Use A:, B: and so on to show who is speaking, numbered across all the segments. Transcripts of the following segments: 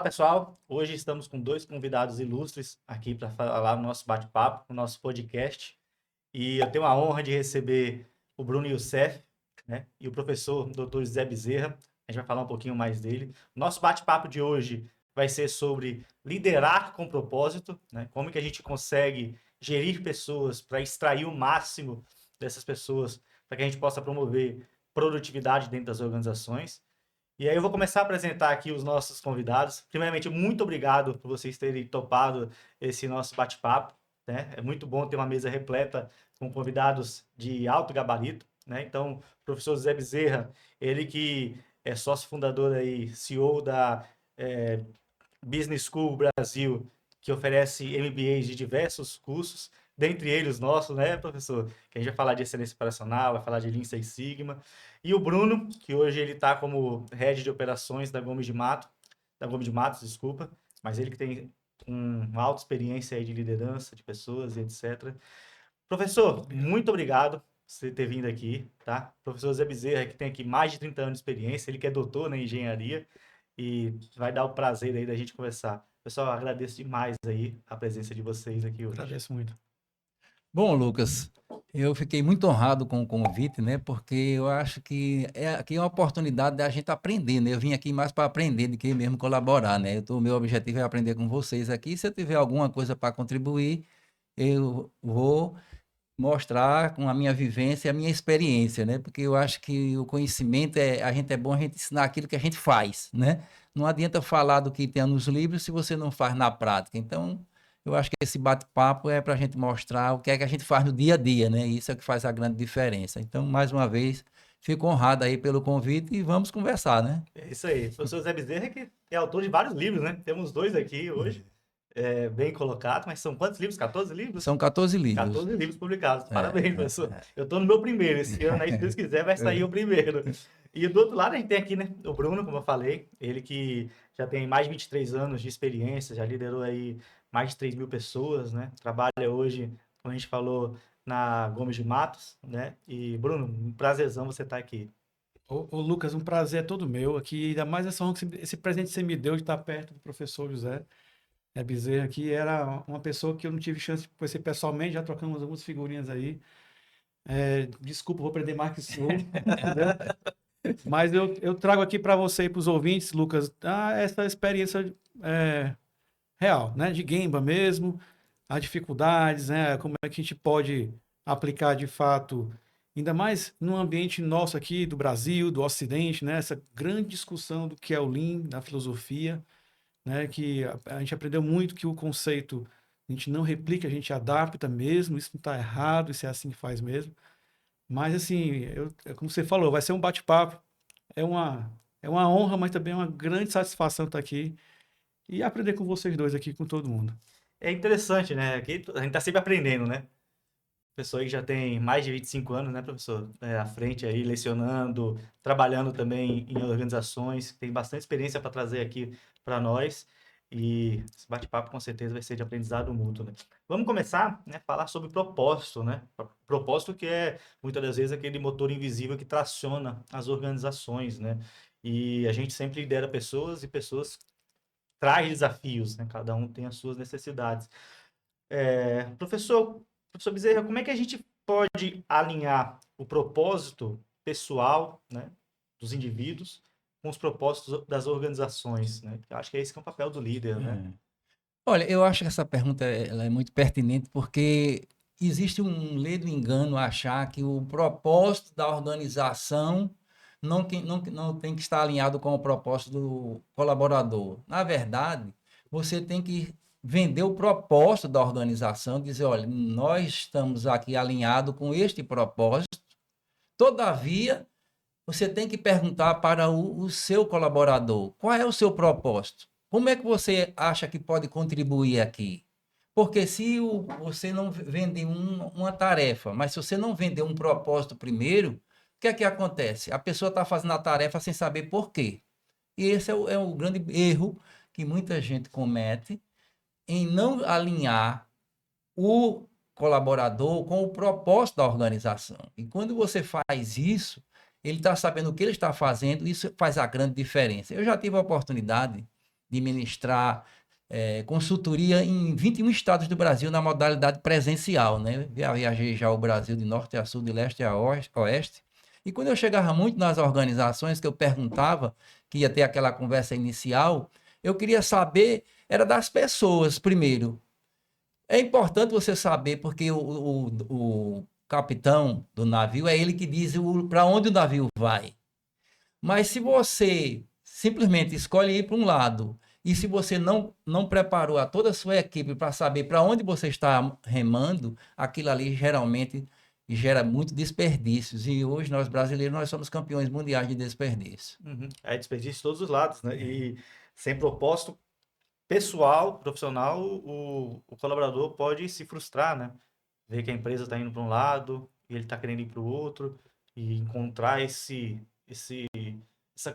A: Pessoal, hoje estamos com dois convidados ilustres aqui para falar no nosso bate-papo, no nosso podcast. E eu tenho a honra de receber o Bruno Youssef, né, e o professor Dr. José Bezerra. A gente vai falar um pouquinho mais dele. Nosso bate-papo de hoje vai ser sobre liderar com propósito, né, como que a gente consegue gerir pessoas para extrair o máximo dessas pessoas, para que a gente possa promover produtividade dentro das organizações. E aí eu vou começar a apresentar aqui os nossos convidados. Primeiramente, muito obrigado por vocês terem topado esse nosso bate-papo, né? É muito bom ter uma mesa repleta com convidados de alto gabarito, né? Então, o professor Zé Bezerra, ele que é sócio fundador aí, CEO da Business School Brasil, que oferece MBAs de diversos cursos, dentre eles os nossos, né, professor? Que a gente vai falar de excelência operacional, vai falar de Lean Six Sigma. E o Bruno, que hoje ele está como head de operações da Gomes de Matos, desculpa, mas ele que tem uma alta experiência aí de liderança de pessoas e etc. Professor, muito obrigado por você ter vindo aqui, tá? Professor Zé Bezerra, que tem aqui mais de 30 anos de experiência, ele que é doutor na engenharia e vai dar o prazer aí da gente conversar. Pessoal, agradeço demais aí a presença de vocês aqui hoje.
B: Agradeço muito.
C: Bom, Lucas, eu fiquei muito honrado com o convite, né? Porque eu acho que aqui é uma oportunidade da gente aprender, né? Eu vim aqui mais para aprender do que mesmo colaborar, né? O meu objetivo é aprender com vocês aqui. Se eu tiver alguma coisa para contribuir, eu vou mostrar com a minha vivência e a minha experiência, né? Porque eu acho que o conhecimento a gente é bom a gente ensinar aquilo que a gente faz, né? Não adianta falar do que tem nos livros se você não faz na prática. Então, eu acho que esse bate-papo é para a gente mostrar o que é que a gente faz no dia a dia, né? Isso é o que faz a grande diferença. Então, mais uma vez, fico honrado aí pelo convite e vamos conversar, né?
A: É isso aí. O professor Zé Bezerra que é autor de vários livros, né? Temos dois aqui hoje, bem colocados, mas são quantos livros? 14 livros?
C: São 14 livros.
A: 14 livros publicados. Parabéns,
C: É,
A: professor. Eu estou no meu primeiro esse ano, aí, se Deus quiser, vai sair o primeiro. E do outro lado, a gente tem aqui, né, o Bruno, como eu falei, ele que já tem mais de 23 anos de experiência, já liderou aí mais de 3.000 pessoas, né? Trabalha hoje, como a gente falou, na Gomes de Matos, né? E, Bruno, um prazerzão você estar aqui.
B: Ô, Lucas, um prazer é todo meu aqui, ainda mais essa honra esse presente que você me deu de estar perto do professor José Bezerra, que era uma pessoa que eu não tive chance de conhecer pessoalmente, já trocamos algumas figurinhas aí. Desculpa, vou aprender mais que o senhor, mas eu trago aqui para você e para os ouvintes, Lucas, essa experiência real, né, de Gemba mesmo, as dificuldades, né, como é que a gente pode aplicar de fato, ainda mais no ambiente nosso aqui do Brasil, do Ocidente, né, essa grande discussão do que é o Lean, da filosofia, né, que a gente aprendeu muito que o conceito a gente não replica, a gente adapta mesmo, isso não está errado, isso é assim que faz mesmo. Mas assim, como você falou, vai ser um bate-papo, é uma honra, mas também é uma grande satisfação estar aqui e aprender com vocês dois aqui, com todo mundo.
A: É interessante, né? Aqui a gente está sempre aprendendo, né? Pessoa aí que já tem mais de 25 anos, né, professor? À frente aí, lecionando, trabalhando também em organizações, tem bastante experiência para trazer aqui para nós. E esse bate-papo com certeza vai ser de aprendizado mútuo, né? Vamos começar, né, a falar sobre propósito, né? Propósito que é, muitas das vezes, aquele motor invisível que traciona as organizações, né? E a gente sempre lidera pessoas e pessoas traz desafios, né? Cada um tem as suas necessidades. Professor Bezerra, como é que a gente pode alinhar o propósito pessoal, né, dos indivíduos com os propósitos das organizações, né? Eu acho que é esse que é o papel do líder, né?
C: Olha, eu acho que essa pergunta ela é muito pertinente porque existe um ledo engano achar que o propósito da organização não tem que estar alinhado com o propósito do colaborador. Na verdade, você tem que vender o propósito da organização, dizer, olha, nós estamos aqui alinhados com este propósito. Todavia, você tem que perguntar para o seu colaborador, qual é o seu propósito? Como é que você acha que pode contribuir aqui? Porque se você não vende uma tarefa, mas se você não vender um propósito primeiro, o que é que acontece? A pessoa está fazendo a tarefa sem saber por quê. E esse é o grande erro que muita gente comete em não alinhar o colaborador com o propósito da organização. E quando você faz isso, ele está sabendo o que ele está fazendo, isso faz a grande diferença. Eu já tive a oportunidade de ministrar consultoria em 21 estados do Brasil na modalidade presencial, né? Viajei já o Brasil de norte a sul, de leste a oeste. E quando eu chegava muito nas organizações que eu perguntava, que ia ter aquela conversa inicial, eu queria saber, era das pessoas primeiro. É importante você saber, porque o capitão do navio é ele que diz para onde o navio vai. Mas se você simplesmente escolhe ir para um lado, e se você não preparou a toda a sua equipe para saber para onde você está remando, aquilo ali geralmente gera muito desperdícios. E hoje nós brasileiros nós somos campeões mundiais de desperdício.
A: É desperdício de todos os lados, né? E sem propósito pessoal, profissional, o colaborador pode se frustrar, né? Ver que a empresa está indo para um lado e ele está querendo ir para o outro e encontrar essa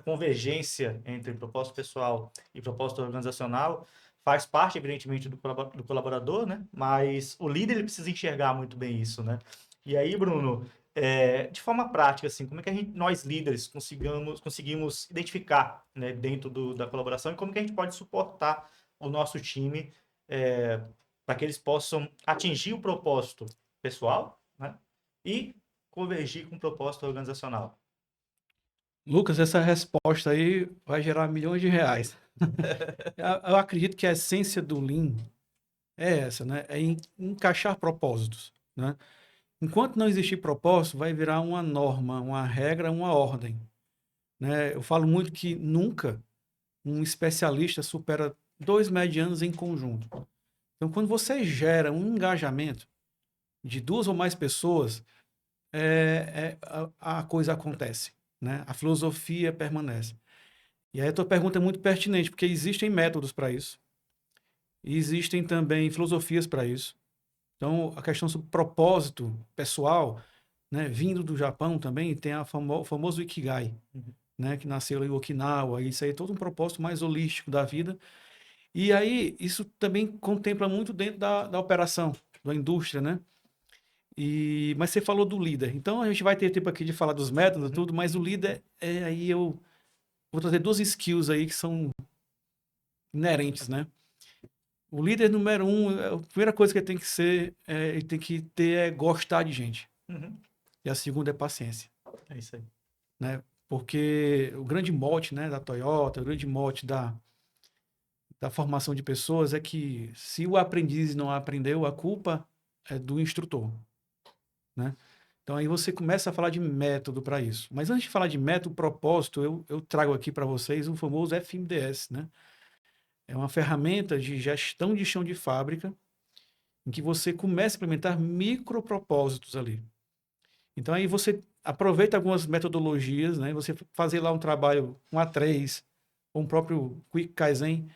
A: convergência entre propósito pessoal e propósito organizacional faz parte, evidentemente, do colaborador, né? Mas o líder ele precisa enxergar muito bem isso, né? E aí, Bruno, de forma prática, assim, como é que nós líderes conseguimos identificar, né, dentro da colaboração e como que a gente pode suportar o nosso time para que eles possam atingir o propósito pessoal, né, e convergir com o propósito organizacional?
B: Lucas, essa resposta aí vai gerar milhões de reais. Eu acredito que a essência do Lean é essa, né? É encaixar propósitos, né? Enquanto não existir propósito, vai virar uma norma, uma regra, uma ordem, né? Eu falo muito que nunca um especialista supera 2 medianos em conjunto. Então, quando você gera um engajamento de 2 ou mais pessoas, a coisa acontece, né? A filosofia permanece. E aí a tua pergunta é muito pertinente, porque existem métodos para isso. E existem também filosofias para isso. Então, a questão sobre propósito pessoal, né, vindo do Japão também, tem o famoso Ikigai, né, que nasceu em Okinawa. Isso aí é todo um propósito mais holístico da vida. E aí, isso também contempla muito dentro da operação, da indústria, né? Mas você falou do líder. Então, a gente vai ter tempo aqui de falar dos métodos e tudo, mas o líder, aí eu vou trazer 2 skills aí que são inerentes, né? O líder número 1, a primeira coisa que ele tem que ser, ele tem que ter é gostar de gente. E a segunda é paciência.
A: É isso aí.
B: Né? Porque o grande mote, né, da Toyota, o grande mote da formação de pessoas é que se o aprendiz não aprendeu, a culpa é do instrutor. Né? Então aí você começa a falar de método para isso. Mas antes de falar de método, propósito, eu trago aqui para vocês o famoso FMDS, né? É uma ferramenta de gestão de chão de fábrica em que você começa a implementar micropropósitos ali. Então aí você aproveita algumas metodologias, né? Você fazer lá um trabalho, um A3, ou um próprio Quick Kaizen.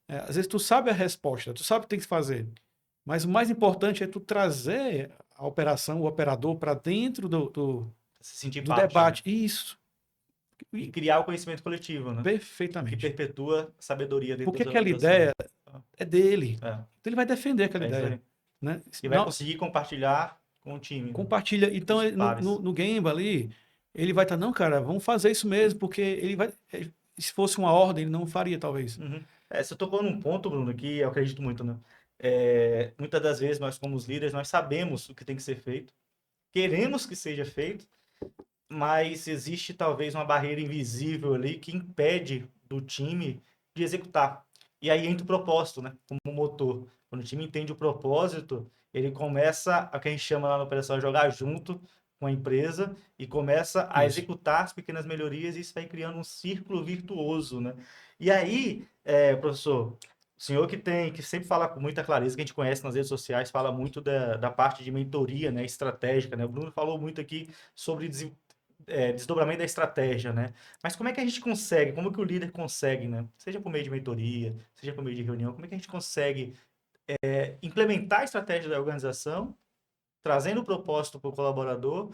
B: Às vezes tu sabe a resposta, tu sabe o que tem que fazer. Mas o mais importante é tu trazer a operação, o operador, para dentro do
A: Se sentir
B: do
A: parte,
B: debate.
A: né?
B: Isso.
A: E criar o conhecimento coletivo, né? Que
B: Perfeitamente.
A: perpetua a sabedoria dentro
B: Porque
A: da
B: aquela
A: organização.
B: ideia é dele.
A: É.
B: Então ele vai defender aquela
A: isso
B: ideia.
A: aí.
B: Né?
A: E vai conseguir compartilhar com o time. Né?
B: Compartilha. Então,
A: Os pares.
B: no Gemba ali, ele vai estar, não, cara, vamos fazer isso mesmo, porque ele vai. Se fosse uma ordem, ele não faria, talvez.
A: Você tocou num ponto, Bruno, que eu acredito muito, né? Muitas das vezes, nós, como os líderes, nós sabemos o que tem que ser feito, queremos que seja feito, mas existe talvez uma barreira invisível ali que impede do time de executar. E aí entra o propósito, né? Como motor. Quando o time entende o propósito, ele começa, a que a gente chama lá na operação, a jogar junto com a empresa e começa a executar as pequenas melhorias, e isso vai criando um círculo virtuoso, né? E aí, professor, o senhor que sempre fala com muita clareza, que a gente conhece nas redes sociais, fala muito da parte de mentoria, né, estratégica, né? O Bruno falou muito aqui sobre desdobramento da estratégia, né? Mas como é que a gente consegue, como que o líder consegue, né? Seja por meio de mentoria, seja por meio de reunião, como é que a gente consegue implementar a estratégia da organização, trazendo o propósito para o colaborador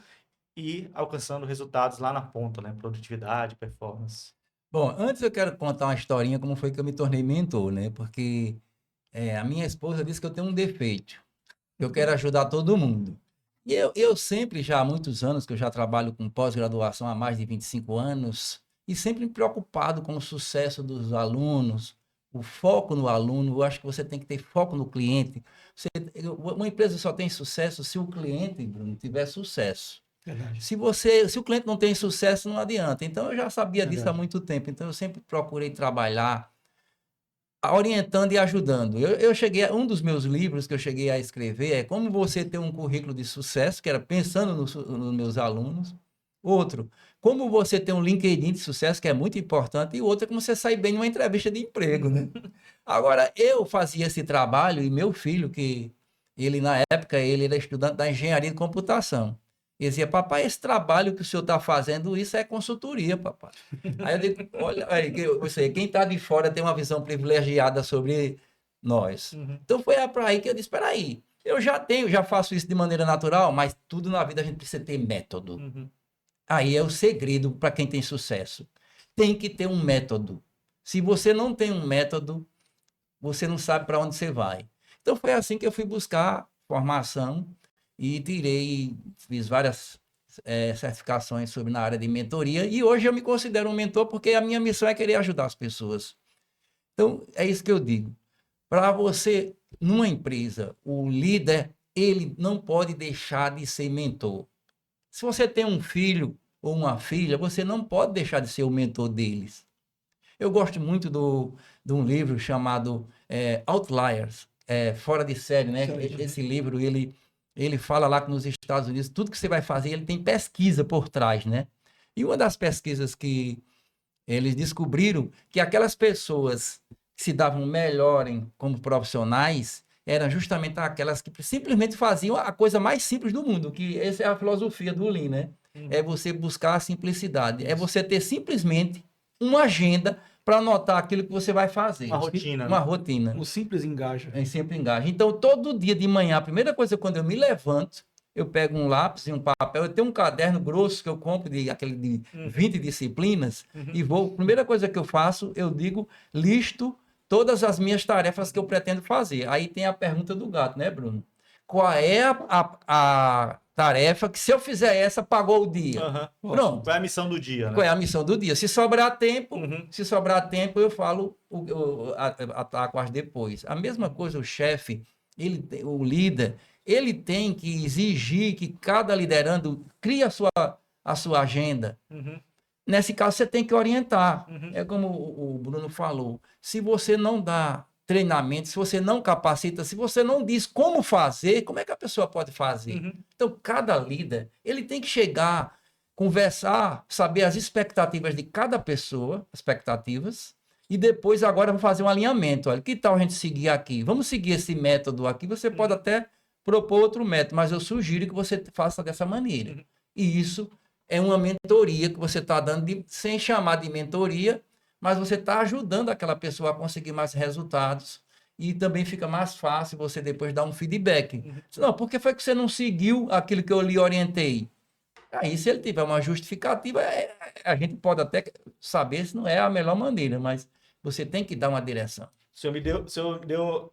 A: e alcançando resultados lá na ponta, né? Produtividade, performance.
C: Bom, antes eu quero contar uma historinha como foi que eu me tornei mentor, né? Porque a minha esposa disse que eu tenho um defeito. Eu quero ajudar todo mundo. E eu sempre, já há muitos anos, que eu já trabalho com pós-graduação há mais de 25 anos, e sempre preocupado com o sucesso dos alunos, o foco no aluno, eu acho que você tem que ter foco no cliente. Uma empresa só tem sucesso se o cliente, Bruno, tiver sucesso.
B: Verdade.
C: Se o cliente não tem sucesso, não adianta. Então, eu já sabia disso há
B: Verdade.
C: muito tempo. Então, eu sempre procurei trabalhar orientando e ajudando. Um dos meus livros que eu cheguei a escrever é Como Você Ter um Currículo de Sucesso, que era pensando nos meus alunos. Outro, Como Você Ter um LinkedIn de Sucesso, que é muito importante. E outro é Como Você Sair Bem numa entrevista de emprego, né? Agora, eu fazia esse trabalho e meu filho, que ele na época, ele era estudante da engenharia de computação. Ele dizia, papai, esse trabalho que o senhor está fazendo, isso é consultoria, papai. Aí eu digo, olha, aí, quem está de fora tem uma visão privilegiada sobre nós.
A: Uhum.
C: Então foi para aí que eu disse, espera aí, eu já faço isso de maneira natural, mas tudo na vida a gente precisa ter método.
A: Uhum.
C: Aí é o segredo para quem tem sucesso. Tem que ter um método. Se você não tem um método, você não sabe para onde você vai. Então foi assim que eu fui buscar formação e fiz várias certificações na área de mentoria e hoje eu me considero um mentor porque a minha missão é querer ajudar as pessoas. Então é isso que eu digo. Para você, numa empresa, o líder, ele não pode deixar de ser mentor. Se você tem um filho ou uma filha, você não pode deixar de ser o mentor deles. Eu gosto muito de um livro chamado Outliers, Fora de Série, né? Esse livro, ele fala lá que nos Estados Unidos, tudo que você vai fazer, ele tem pesquisa por trás, né? E uma das pesquisas que eles descobriram que aquelas pessoas que se davam melhor como profissionais eram justamente aquelas que simplesmente faziam a coisa mais simples do mundo, que essa é a filosofia do Lean, né? É você buscar a simplicidade, é você ter simplesmente uma agenda para anotar aquilo que você vai fazer.
A: Uma rotina.
C: Uma rotina.
B: O simples engaja.
C: Sempre engaja. Então, todo dia de manhã, a primeira coisa quando eu me levanto, eu pego um lápis e um papel, eu tenho um caderno grosso que eu compro, aquele de 20 disciplinas, e vou, primeira coisa que eu faço, eu digo, listo todas as minhas tarefas que eu pretendo fazer. Aí tem a pergunta do gato, né, Bruno? Qual é a tarefa que, se eu fizer essa, pagou o dia?
A: Uhum.
C: Pronto.
A: Qual é a missão do dia, né?
C: Qual é a missão do dia? Se sobrar tempo, eu falo a parte depois. A mesma coisa, o chefe, o líder, ele tem que exigir que cada liderando crie a sua agenda.
A: Uhum.
C: Nesse caso, você tem que orientar.
A: Uhum.
C: É como o Bruno falou. Se você não dá treinamento, se você não capacita, se você não diz como fazer, como é que a pessoa pode fazer?
A: Uhum.
C: Então, cada líder, ele tem que chegar, conversar, saber as expectativas de cada pessoa, e depois agora vamos fazer um alinhamento. Olha, que tal a gente seguir aqui? Vamos seguir esse método aqui. Você pode até propor outro método, mas eu sugiro que você faça dessa maneira. E isso é uma mentoria que você está dando, sem chamar de mentoria, mas você está ajudando aquela pessoa a conseguir mais resultados e também fica mais fácil você depois dar um feedback. Não, por que foi que você não seguiu aquilo que eu lhe orientei? Aí, se ele tiver uma justificativa, a gente pode até saber se não é a melhor maneira, mas você tem que dar uma direção.
A: O senhor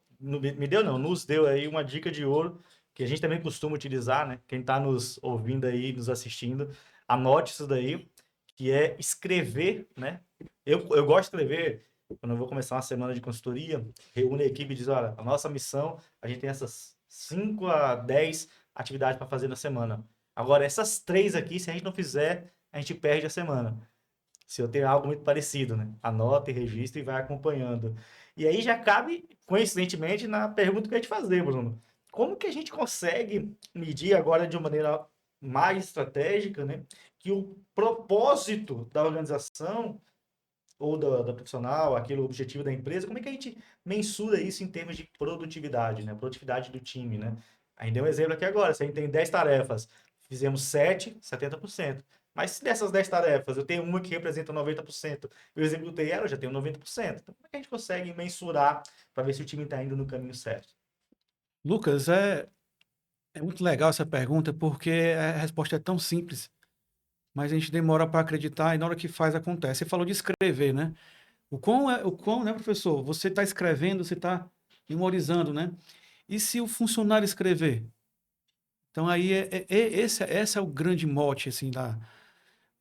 A: nos deu aí uma dica de ouro que a gente também costuma utilizar, né? Quem está nos ouvindo aí, nos assistindo, anote isso daí, que é escrever, né? Eu gosto de escrever, quando eu vou começar uma semana de consultoria, reúne a equipe e diz, olha, a nossa missão, a gente tem essas 5 a 10 atividades para fazer na semana. Agora, essas 3 aqui, se a gente não fizer, a gente perde a semana. Se eu tenho algo muito parecido, né? Anota e registra e vai acompanhando. E aí já cabe, coincidentemente, na pergunta que eu ia te fazer, Bruno. Como que a gente consegue medir agora de uma maneira mais estratégica, né? Que o propósito da organização ou da profissional, aquele objetivo da empresa, como é que a gente mensura isso em termos de produtividade, né? Produtividade do time, né? A gente deu um exemplo aqui agora, se a gente tem 10 tarefas, fizemos 7, 70%. Mas se dessas 10 tarefas eu tenho uma que representa 90%, eu executei ela, eu já tenho 90%. Então, como é que a gente consegue mensurar para ver se o time está indo no caminho certo?
B: Lucas, é muito legal essa pergunta, porque a resposta é tão simples, mas a gente demora para acreditar e na hora que faz, acontece. Você falou de escrever, né? O quão, né, professor? Você está escrevendo, você está memorizando, né? E se o funcionário escrever? Então, aí, esse é o grande mote, assim,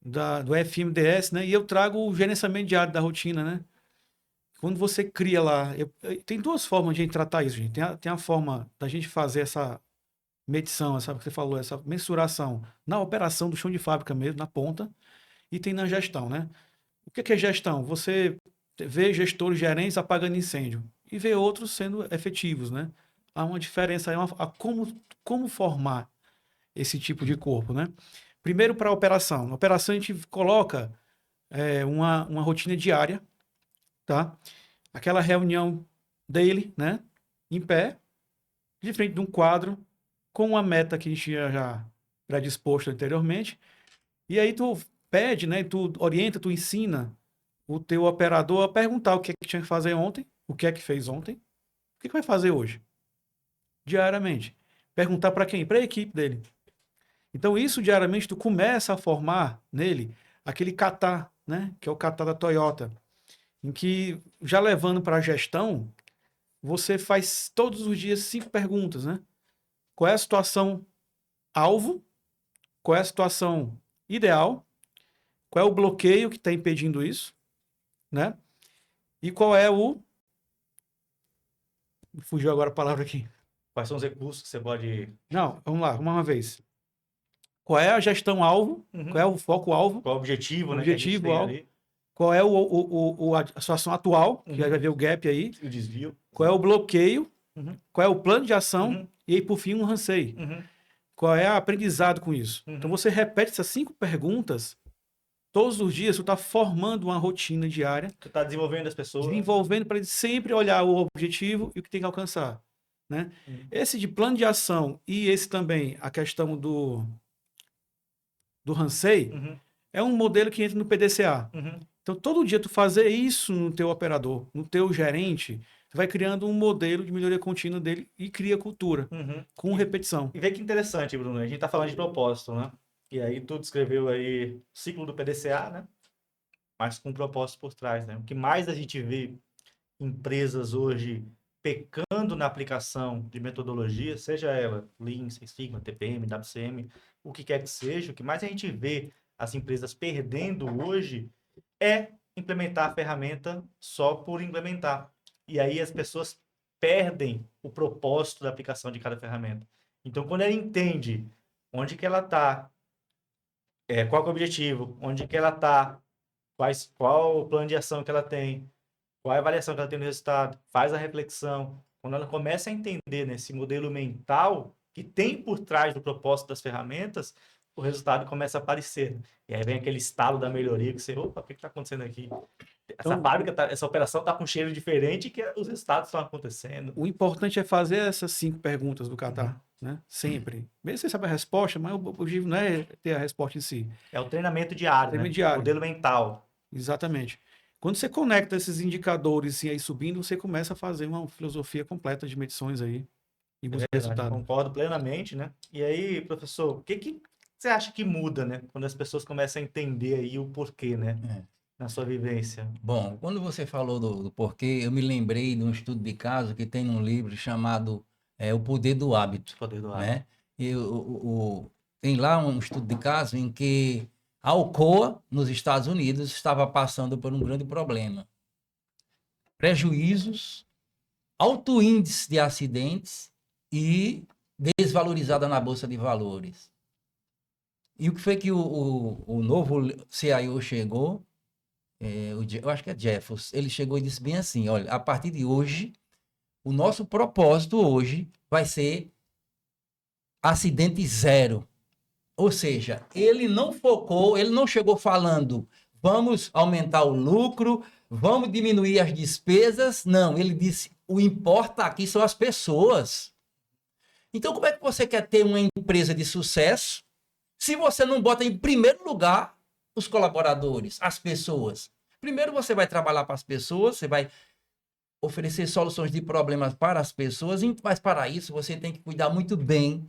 B: do FMDS, né? E eu trago o gerenciamento diário da rotina, né? quando você cria lá, tem duas formas de a gente tratar isso, gente. Tem a forma da gente fazer essa medição, sabe o que você falou, essa mensuração na operação do chão de fábrica mesmo, na ponta, e tem na gestão, né? O que é gestão? Você vê gestores, gerentes apagando incêndio e vê outros sendo efetivos, né? Há uma diferença aí, como formar esse tipo de corpo, né? Primeiro para a operação. Na operação a gente coloca uma rotina diária, tá? Aquela reunião daily, né? Em pé, de frente de um quadro, com uma meta que a gente tinha já predisposto anteriormente. E aí tu pede, né? Tu orienta, tu ensina o teu operador a perguntar o que é que tinha que fazer ontem, o que é que fez ontem, o que é que vai fazer hoje, diariamente. Perguntar para quem? Para a equipe dele. Então isso diariamente tu começa a formar nele aquele kata, né? Que é o kata da Toyota, em que já levando para a gestão, você faz todos os dias 5 perguntas, né? Qual é a situação alvo? Qual é a situação ideal? Qual é o bloqueio que está impedindo isso? Né? E qual é o... Fugiu agora a palavra aqui.
A: Quais são os recursos que você pode...
B: Não, vamos lá, uma vez. Qual é a gestão alvo? Qual é o foco alvo?
A: Qual é o objetivo, né, que a gente
B: Objetivo
A: tem
B: alvo.
A: ali?
B: Qual é a situação atual? Que já vai ver o gap aí.
A: O desvio.
B: Qual é o bloqueio?
A: Uhum.
B: Qual é o plano de ação?
A: Uhum.
B: E aí, por fim, um Hansei.
A: Uhum.
B: Qual é o aprendizado com isso?
A: Uhum.
B: Então, você repete essas 5 perguntas todos os dias, você está formando uma rotina diária.
A: Tu tá desenvolvendo as pessoas.
B: Desenvolvendo para ele sempre olhar o objetivo e o que tem que alcançar. Né? Esse de plano de ação e esse também, a questão do Hansei, é um modelo que entra no PDCA. Então, todo dia tu fazer isso no teu operador, no teu gerente, tu vai criando um modelo de melhoria contínua dele e cria cultura, com repetição.
A: E vê que interessante, Bruno, a gente tá falando de propósito, né? E aí tu descreveu aí o ciclo do PDCA, né? Mas com propósito por trás, né? O que mais a gente vê empresas hoje pecando na aplicação de metodologia, seja ela Lean, Six Sigma, TPM, WCM, o que quer que seja, o que mais a gente vê as empresas perdendo hoje é implementar a ferramenta só por implementar. E aí as pessoas perdem o propósito da aplicação de cada ferramenta. Então, quando ela entende onde que ela está, qual que é o objetivo, onde que ela está, qual o plano de ação que ela tem, qual é a avaliação que ela tem no resultado, faz a reflexão. Quando ela começa a entender nesse modelo mental que tem por trás do propósito das ferramentas, o resultado começa a aparecer. E aí vem aquele estalo da melhoria que você, opa, o que está acontecendo aqui? Essa fábrica, essa operação está com um cheiro diferente que os resultados estão acontecendo.
B: O importante é fazer essas 5 perguntas do Qatar, né? Sempre. Mesmo você sabe a resposta, mas o objetivo não é ter a resposta em si.
A: É o treinamento diário,
B: Treinamento
A: né?
B: diário.
A: Modelo mental.
B: Exatamente. Quando você conecta esses indicadores assim, aí subindo, você começa a fazer uma filosofia completa de medições aí e buscar resultado.
A: Concordo plenamente, né? E aí, professor, o que você acha que muda, né? Quando as pessoas começam a entender aí o porquê, né? Na sua vivência.
C: Bom, quando você falou do porquê, eu me lembrei de um estudo de caso que tem num livro chamado O Poder do Hábito.
A: Poder do hábito.
C: Né? E tem lá um estudo de caso em que a Alcoa, nos Estados Unidos, estava passando por um grande problema. Prejuízos, alto índice de acidentes e desvalorizada na Bolsa de Valores. E o que foi que o novo CIO chegou? Eu acho que é Jeffers. Ele chegou e disse bem assim, olha, a partir de hoje, o nosso propósito hoje vai ser acidente zero. Ou seja, ele não focou, ele não chegou falando, vamos aumentar o lucro, vamos diminuir as despesas. Não, ele disse, o importa aqui são as pessoas. Então, como é que você quer ter uma empresa de sucesso se você não bota em primeiro lugar os colaboradores, as pessoas? Primeiro você vai trabalhar para as pessoas, você vai oferecer soluções de problemas para as pessoas, mas para isso você tem que cuidar muito bem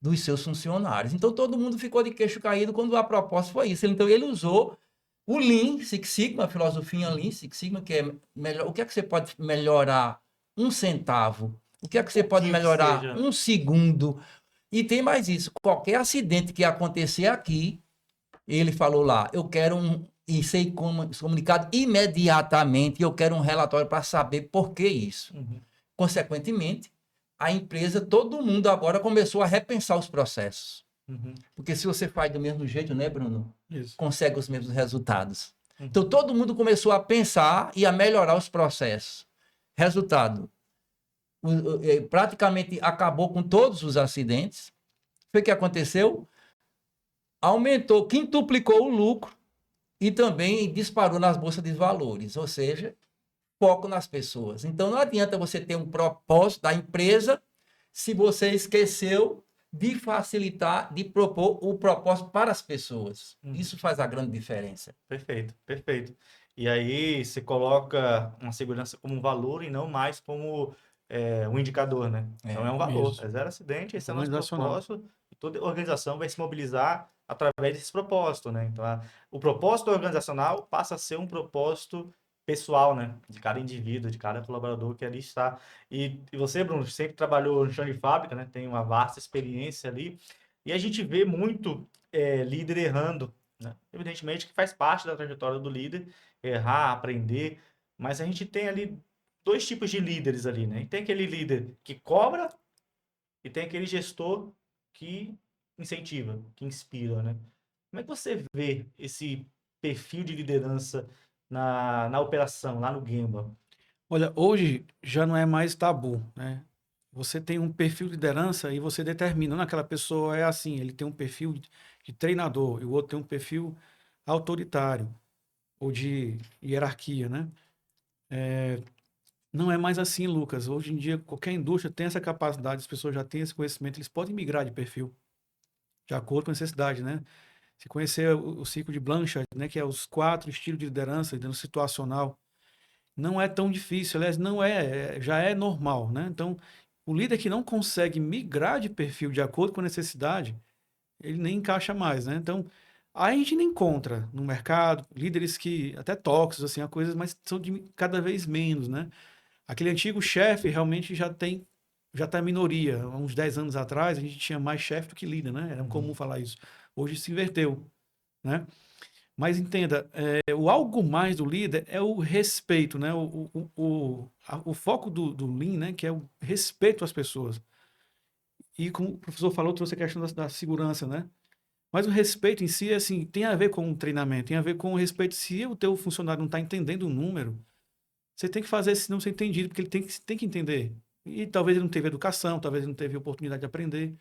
C: dos seus funcionários. Então todo mundo ficou de queixo caído quando a proposta foi isso. Então ele usou o Lean Six Sigma, a filosofia Lean Six Sigma, que é melhor. O que é que você pode melhorar 1 centavo? O que é que você pode melhorar 1 segundo? E tem mais isso, qualquer acidente que acontecer aqui, ele falou lá, eu quero e ser comunicado imediatamente, e eu quero um relatório para saber por que isso.
A: Uhum.
C: Consequentemente, a empresa, todo mundo agora começou a repensar os processos.
A: Uhum.
C: Porque se você faz do mesmo jeito, né, Bruno?
B: Isso.
C: Consegue os mesmos resultados.
A: Uhum.
C: Então, todo mundo começou a pensar e a melhorar os processos. Resultado, praticamente acabou com todos os acidentes. Foi o que aconteceu? Aumentou, quintuplicou o lucro e também disparou nas bolsas de valores, ou seja, foco nas pessoas. Então, não adianta você ter um propósito da empresa se você esqueceu de facilitar, de propor o propósito para as pessoas.
A: Uhum.
C: Isso faz a grande diferença.
A: Perfeito, perfeito. E aí você coloca uma segurança como um valor e não mais como um indicador, né? Então é um valor,
B: isso.
A: é zero acidente, esse é o nosso
B: Organizacional.
A: propósito, e toda organização vai se mobilizar através desse propósito, né? Então o propósito organizacional passa a ser um propósito pessoal, né? De cada indivíduo, de cada colaborador que ali está. E você, Bruno, sempre trabalhou no chão de fábrica, né? Tem uma vasta experiência ali, e a gente vê muito líder errando, né? Evidentemente que faz parte da trajetória do líder errar, aprender, mas a gente tem ali dois tipos de líderes ali, né? Tem aquele líder que cobra e tem aquele gestor que incentiva, que inspira, né? Como é que você vê esse perfil de liderança na operação, lá no Gemba?
B: Olha, hoje já não é mais tabu, né? Você tem um perfil de liderança e você determina, naquela pessoa é assim, ele tem um perfil de treinador e o outro tem um perfil autoritário ou de hierarquia, né? Não é mais assim, Lucas. Hoje em dia, qualquer indústria tem essa capacidade, as pessoas já têm esse conhecimento, eles podem migrar de perfil, de acordo com a necessidade, né? Se conhecer o ciclo de Blanchard, né, que é os 4 estilos de liderança, liderança situacional, não é tão difícil, aliás, não já é normal, né? Então, o líder que não consegue migrar de perfil de acordo com a necessidade, ele nem encaixa mais, né? Então, a gente ainda encontra no mercado líderes que até tóxicos, assim, a coisas, mas são de cada vez menos, né? Aquele antigo chefe realmente já está em minoria. Há uns 10 anos atrás, a gente tinha mais chefe do que líder, né? Era comum falar isso. Hoje se inverteu, né? Mas entenda, o algo mais do líder é o respeito, né? O foco do Lean, né? Que é o respeito às pessoas. E como o professor falou, trouxe a questão da segurança, né? Mas o respeito em si, assim, tem a ver com o treinamento, tem a ver com o respeito. Se o teu funcionário não está entendendo o número, você tem que fazer esse não ser entendido, porque ele tem que entender. E talvez ele não teve educação, talvez ele não teve oportunidade de aprender.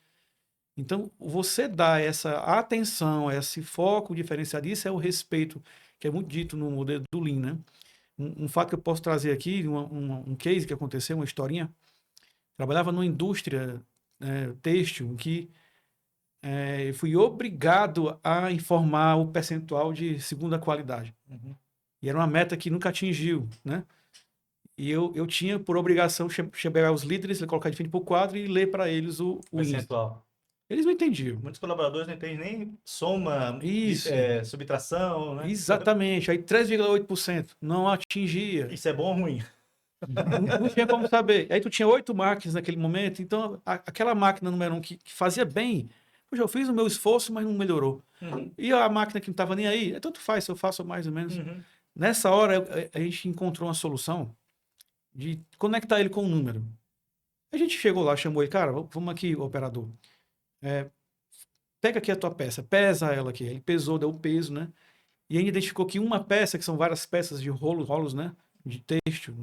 B: Então, você dá essa atenção, esse foco diferenciado, isso é o respeito, que é muito dito no modelo do Lean, né? Um fato que eu posso trazer aqui, um case que aconteceu, uma historinha. Trabalhava numa indústria têxtil em que eu fui obrigado a informar o percentual de segunda qualidade.
A: Uhum.
B: E era uma meta que nunca atingiu, né? E eu tinha por obrigação chegar aos líderes, colocar de frente para o quadro e ler para eles o índice.
A: Percentual.
B: Eles não entendiam.
A: Muitos colaboradores não entendem nem soma,
B: Isso.
A: subtração, né?
B: Exatamente. Aí 3,8% não atingia.
A: Isso é bom ou ruim?
B: Não tinha como saber. Aí tu tinha 8 máquinas naquele momento, então aquela máquina número 1 que fazia bem, poxa, eu fiz o meu esforço, mas não melhorou.
A: Uhum.
B: E a máquina que não estava nem aí, tanto faz se eu faço mais ou menos.
A: Uhum.
B: Nessa hora, a gente encontrou uma solução de conectar ele com o número. A gente chegou lá, chamou ele, cara, vamos aqui, operador. Pega aqui a tua peça, pesa ela aqui. Ele pesou, deu o peso, né? E ainda identificou que uma peça, que são várias peças de rolos, né? De têxtil,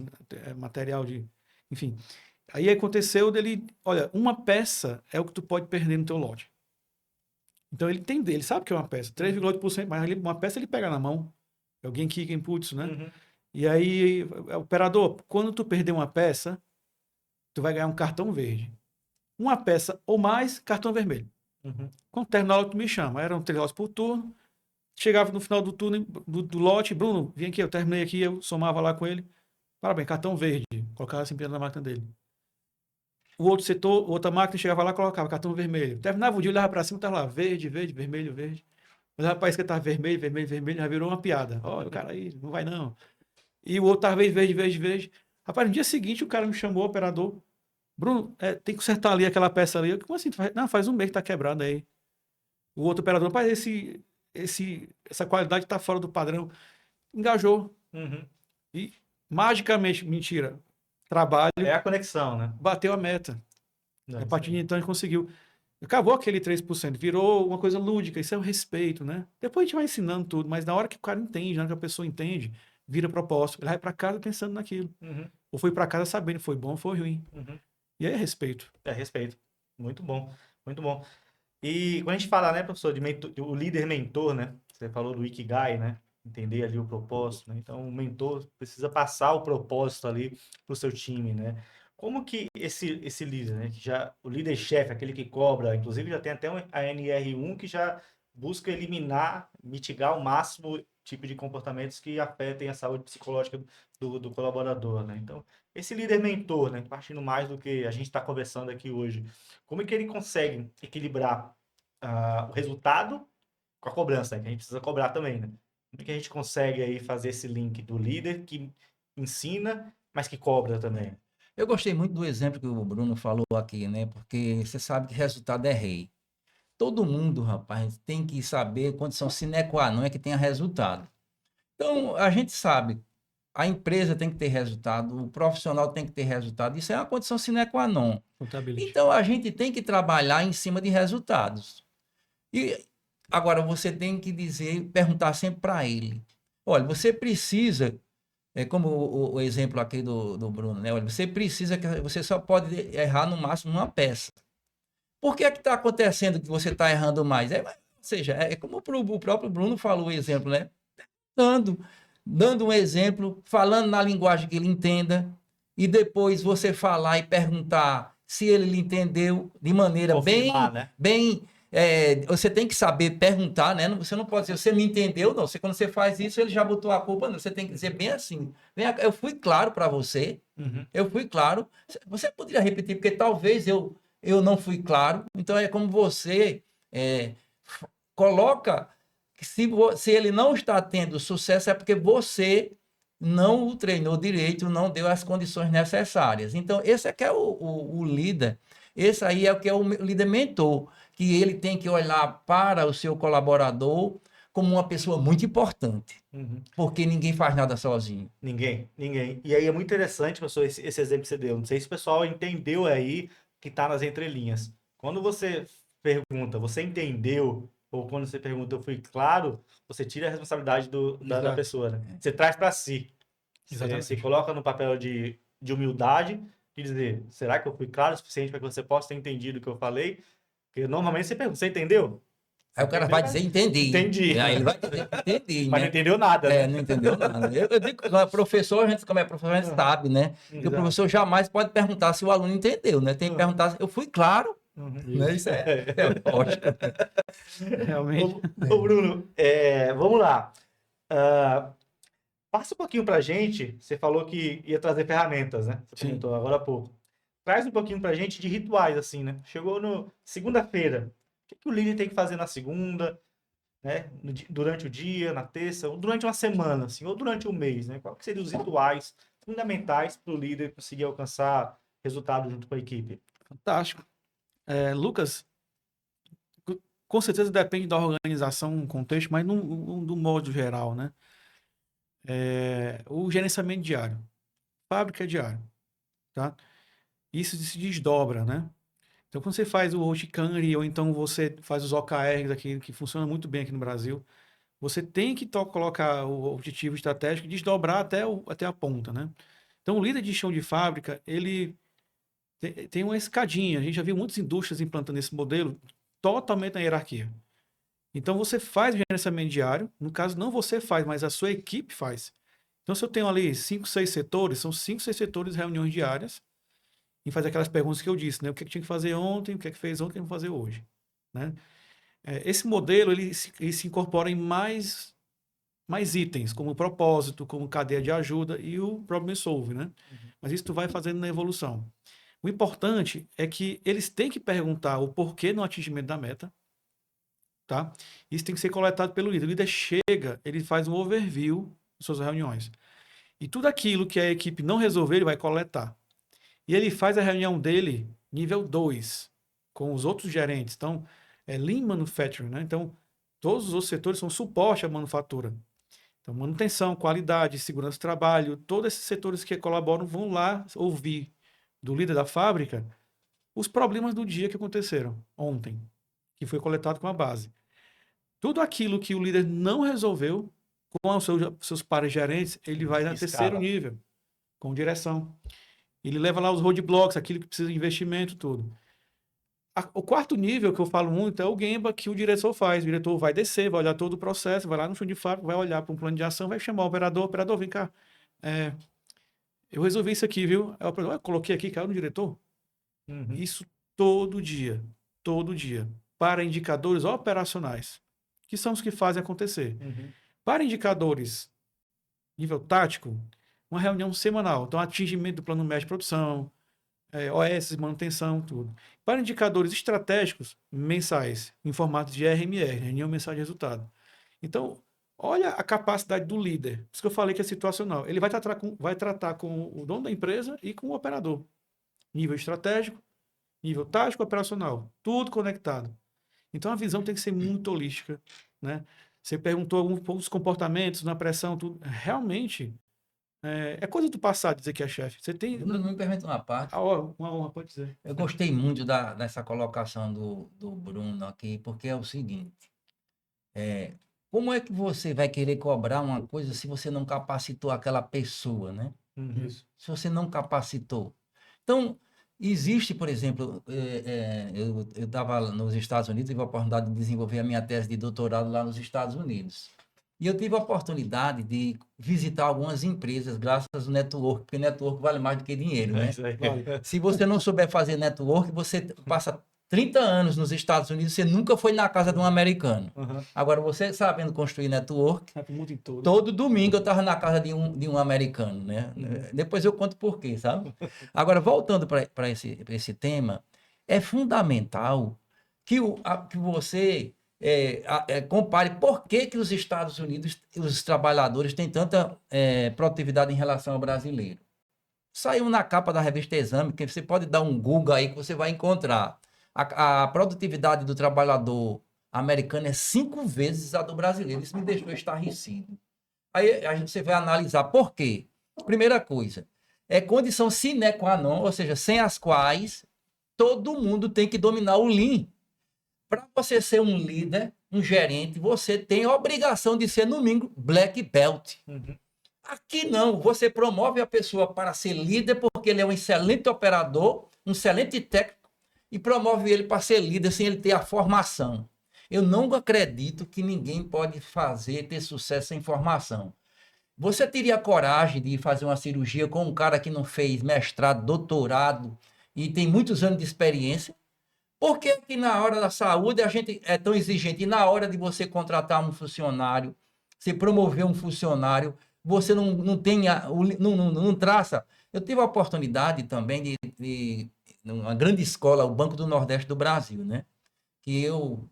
B: material de... Enfim. Aí aconteceu dele, olha, uma peça é o que tu pode perder no teu lote. Então ele entende, ele sabe que é uma peça. 3,8%, mas uma peça ele pega na mão. É alguém que inputs, né?
A: Uhum.
B: E aí, operador, quando tu perder uma peça, tu vai ganhar um cartão verde. Uma peça ou mais, cartão vermelho.
A: Uhum.
B: Quando terminar o lote, tu me chama. Eram 3 lotes por turno. Chegava no final do turno, do lote, Bruno, vem aqui, eu terminei aqui, eu somava lá com ele. Parabéns, cartão verde. Colocava assim na máquina dele. O outro setor, outra máquina chegava lá, colocava cartão vermelho. Terminava o dia, olhava pra cima, tava lá, verde, verde, vermelho, verde. Mas o rapaz que tava vermelho, vermelho, vermelho, já virou uma piada. Olha, o cara aí, não vai não. E o outro tava verde, verde, verde, verde. Rapaz, no dia seguinte, o cara me chamou, o operador. Bruno, tem que consertar ali aquela peça ali. Como assim? Não, faz um mês que tá quebrado aí. O outro operador, rapaz, essa qualidade está fora do padrão. Engajou.
A: Uhum.
B: E magicamente, mentira, trabalho,
A: É a conexão, né?
B: bateu a meta.
A: Não,
B: A
A: isso
B: partir de
A: aí.
B: então a gente conseguiu. Acabou aquele 3%, virou uma coisa lúdica, isso é o respeito, né? Depois a gente vai ensinando tudo, mas na hora que o cara entende, na hora que a pessoa entende, vira propósito. Ele vai para casa pensando naquilo.
A: Uhum,
B: Ou foi para casa sabendo foi bom ou foi ruim.
A: uhum.
B: E aí é respeito.
A: É respeito. Muito bom, muito bom. E quando a gente fala, né, professor, de o líder mentor, né? Você falou do Ikigai, né? Entender ali o propósito, né? Então, o mentor precisa passar o propósito ali para o seu time, né? Como que esse líder, né? Que já, o líder-chefe, aquele que cobra, inclusive já tem até a NR1 que já busca eliminar, mitigar ao máximo tipo de comportamentos que afetem a saúde psicológica do colaborador, né? Então, esse líder mentor, né? Partindo mais do que a gente está conversando aqui hoje, como é que ele consegue equilibrar o resultado com a cobrança, né? Que a gente precisa cobrar também, né? Como é que a gente consegue aí fazer esse link do líder que ensina, mas que cobra também?
C: Eu gostei muito do exemplo que o Bruno falou aqui, né? Porque você sabe que resultado é rei. Todo mundo, rapaz, tem que saber condição sine qua non é que tenha resultado. Então, a gente sabe, a empresa tem que ter resultado, o profissional tem que ter resultado. Isso é uma condição sine qua non.
B: Contabilidade.
C: Então, a gente tem que trabalhar em cima de resultados. E agora você tem que dizer, perguntar sempre para ele: olha, você precisa, como o exemplo aqui do Bruno, né? Olha, você precisa, você só pode errar no máximo uma peça. Por que é que está acontecendo que você está errando mais? Ou seja, é como o próprio Bruno falou o exemplo, né? Dando, dando um exemplo, falando na linguagem que ele entenda, e depois você falar e perguntar se ele entendeu de maneira
A: Confirmar, né?
C: você tem que saber perguntar, né? Você não pode dizer, você me entendeu, não. Quando você faz isso, ele já botou a culpa, não. Você tem que dizer bem assim. Eu fui claro para você,
A: Uhum.
C: eu fui claro. Você poderia repetir, porque talvez eu não fui claro. Então, é como você coloca que se ele não está tendo sucesso, é porque você não o treinou direito, não deu as condições necessárias. Então, esse é que é o líder. Esse aí é o que é o líder mentor, que ele tem que olhar para o seu colaborador como uma pessoa muito importante,
A: Uhum.
C: porque ninguém faz nada sozinho.
A: Ninguém, ninguém. E aí é muito interessante, professor, esse exemplo que você deu. Não sei se o pessoal entendeu aí que está nas entrelinhas. Quando você pergunta, você entendeu? Ou quando você pergunta, eu fui claro, você tira a responsabilidade da
B: Exato.
A: pessoa, né? Você traz para si. Você se
B: Exatamente.
A: coloca no papel de humildade, de dizer, será que eu fui claro o suficiente para que você possa ter entendido o que eu falei? Porque normalmente você pergunta, você entendeu? Você
C: Aí o cara
A: entendeu,
C: vai
A: né?
C: dizer, entendi.
A: Entendi.
C: Aí ele vai dizer, entendi,
A: Mas não
C: né?
A: entendeu nada, né?
C: Não entendeu nada. Eu digo que como é professor, como é professor, a gente
A: Uhum.
C: sabe, né? Que o
A: Exato.
C: professor jamais pode perguntar se o aluno entendeu, né? Tem que
A: Uhum.
C: perguntar se eu fui claro,
A: Uhum.
C: né? Isso é lógico.
B: Realmente.
A: Ô, Bruno, vamos lá. Ah, passa um pouquinho para a gente. Você falou que ia trazer ferramentas, né? Você
B: Sim.
A: comentou agora há pouco. Traz um pouquinho para a gente de rituais, assim, né? Chegou no segunda-feira. O que o líder tem que fazer na segunda, né? Durante o dia, na terça, ou durante uma semana, assim, ou durante um mês, né? Qual que seriam os rituais fundamentais para o líder conseguir alcançar resultado junto com a equipe?
B: Fantástico. Lucas, com certeza depende da organização, contexto, mas do modo geral, né? O gerenciamento diário. Fábrica é diário, tá? Isso se desdobra, né? Então, quando você faz o Hoshikari, ou então você faz os OKRs aqui, que funciona muito bem aqui no Brasil, você tem que colocar o objetivo estratégico e desdobrar até a ponta, né? Então, o líder de chão de fábrica, ele tem uma escadinha. A gente já viu muitas indústrias implantando esse modelo totalmente na hierarquia. Então, você faz o gerenciamento diário. No caso, não você faz, mas a sua equipe faz. Então, se eu tenho ali 5, 6 setores, são 5, 6 setores, reuniões diárias, e fazer aquelas perguntas que eu disse, né? O que tinha que fazer ontem, o que fez ontem, o que eu vou fazer hoje, né? Esse modelo, ele se incorpora em mais itens, como propósito, como cadeia de ajuda e o problem solving, né? Mas isso tu vai fazendo na evolução. O importante é que eles têm que perguntar o porquê no atingimento da meta, tá? Isso tem que ser coletado pelo líder. O líder chega, ele faz um overview de suas reuniões. E tudo aquilo que a equipe não resolver, ele vai coletar. E ele faz a reunião dele nível 2, com os outros gerentes. Então, Lean Manufacturing, né? Então, Todos os outros setores são suporte à manufatura. Então, manutenção, qualidade, segurança do trabalho, todos esses setores que colaboram vão lá ouvir do líder da fábrica os problemas do dia que aconteceram ontem, que foi coletado com a base. Tudo aquilo que o líder não resolveu com os seus pares gerentes, ele vai na terceiro nível, com direção. Ele leva lá os roadblocks, aquilo que precisa de investimento, tudo. O quarto nível que eu falo muito é o Gemba, que o diretor faz. O diretor vai descer, vai olhar todo o processo, vai lá no chão de fábrica, vai olhar para um plano de ação, vai chamar o operador, vem cá. Eu resolvi isso aqui, viu? Aí o operador, eu coloquei aqui, caiu no diretor. Isso todo dia, para indicadores operacionais, que são os que fazem acontecer. Para indicadores nível tático, uma reunião semanal, então atingimento do plano médio de produção, OS, manutenção, tudo. Para indicadores estratégicos, mensais, em formato de RMR, reunião mensal de resultado. Então, olha a capacidade do líder. Por isso que eu falei que é situacional. Ele vai tratar com o dono da empresa e com o operador. Nível estratégico, nível tático, operacional. Tudo conectado. Então, a visão tem que ser muito holística, né? Você perguntou alguns poucos comportamentos na pressão, tudo. Realmente, é coisa do passado dizer que é chefe. Você tem...
C: Bruno, me permite uma parte.
B: Uma honra, pode dizer.
C: Eu gostei muito dessa colocação do Bruno aqui, porque é o seguinte, como é que você vai querer cobrar uma coisa se você não capacitou aquela pessoa, né?
B: Isso.
C: Se você não capacitou. Então, existe, por exemplo, eu estava nos Estados Unidos, tive a oportunidade de desenvolver a minha tese de doutorado lá nos Estados Unidos. E eu tive a oportunidade de visitar algumas empresas graças ao network, porque network vale mais do que dinheiro, né?
B: Vale.
C: Se você não souber fazer network, você passa 30 anos nos Estados Unidos, você nunca foi na casa de um americano. Agora, você sabendo construir network,
B: Muito em todo.
C: todo domingo eu estava na casa de um americano, né? Depois eu conto por quê, sabe? Agora, voltando para esse tema, é fundamental que você compare por que os Estados Unidos, os trabalhadores têm tanta produtividade em relação ao brasileiro. Saiu na capa da revista Exame, que você pode dar um Google aí que você vai encontrar. A produtividade do trabalhador americano é 5 vezes a do brasileiro. Isso me deixou estarrecido. Aí você vai analisar por quê. Primeira coisa, é condição sine qua non, ou seja, sem as quais todo mundo tem que dominar o Lean. Para você ser um líder, um gerente, você tem a obrigação de ser, no mínimo, black belt. Aqui não, você promove a pessoa para ser líder porque ele é um excelente operador, um excelente técnico, e promove ele para ser líder sem ele ter a formação. Eu não acredito que ninguém pode ter sucesso sem formação. Você teria coragem de fazer uma cirurgia com um cara que não fez mestrado, doutorado e tem muitos anos de experiência? Por que que na hora da saúde a gente é tão exigente? E na hora de você contratar um funcionário, você promover um funcionário, você não traça. Eu tive a oportunidade também de numa grande escola, o Banco do Nordeste do Brasil, né? Que eu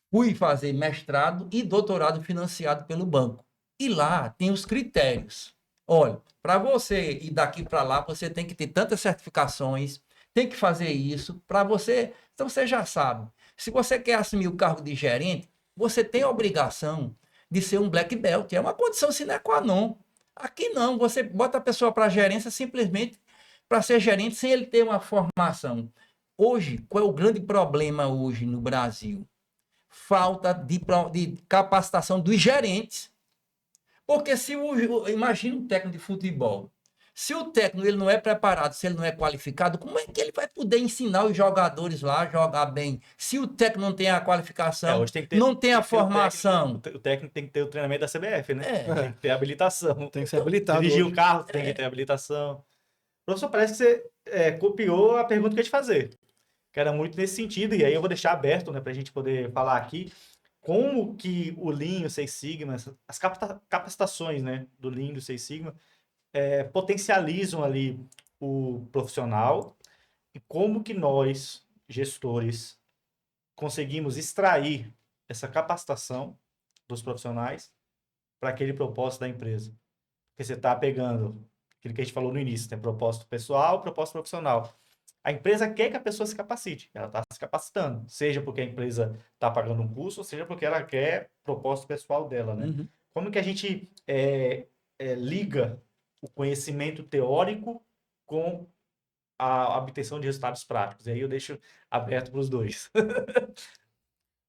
C: fui fazer mestrado e doutorado financiado pelo banco. E lá tem os critérios. Olha, para você ir daqui para lá, você tem que ter tantas certificações, tem que fazer isso para você. Então você já sabe. Se você quer assumir o cargo de gerente, você tem a obrigação de ser um black belt. É uma condição sine qua non. Aqui não, você bota a pessoa para gerência simplesmente para ser gerente sem ele ter uma formação. Hoje, qual é o grande problema hoje no Brasil? Falta de capacitação dos gerentes. Porque imagina um técnico de futebol. Se o técnico ele não é preparado, se ele não é qualificado, como é que ele vai poder ensinar os jogadores lá a jogar bem? Se o técnico não tem a qualificação, não tem a formação.
A: O técnico tem que ter o treinamento da CBF, né? Tem que ter habilitação.
B: Tem que ser habilitado.
A: Dirigir o carro, tem que ter habilitação. Professor, parece que você copiou a pergunta que eu ia te fazer. Que era muito nesse sentido, e aí eu vou deixar aberto, né, para a gente poder falar aqui como que o Lean, o Six Sigma, as capacitações, né, do Lean, do Six Sigma, potencializam ali o profissional e como que nós, gestores, conseguimos extrair essa capacitação dos profissionais para aquele propósito da empresa. Porque você está pegando aquilo que a gente falou no início, né, propósito pessoal, propósito profissional. A empresa quer que a pessoa se capacite, ela está se capacitando, seja porque a empresa está pagando um curso, ou seja porque ela quer propósito pessoal dela, né?
B: Uhum.
A: Como que a gente liga o conhecimento teórico com a obtenção de resultados práticos? E aí eu deixo aberto para os dois.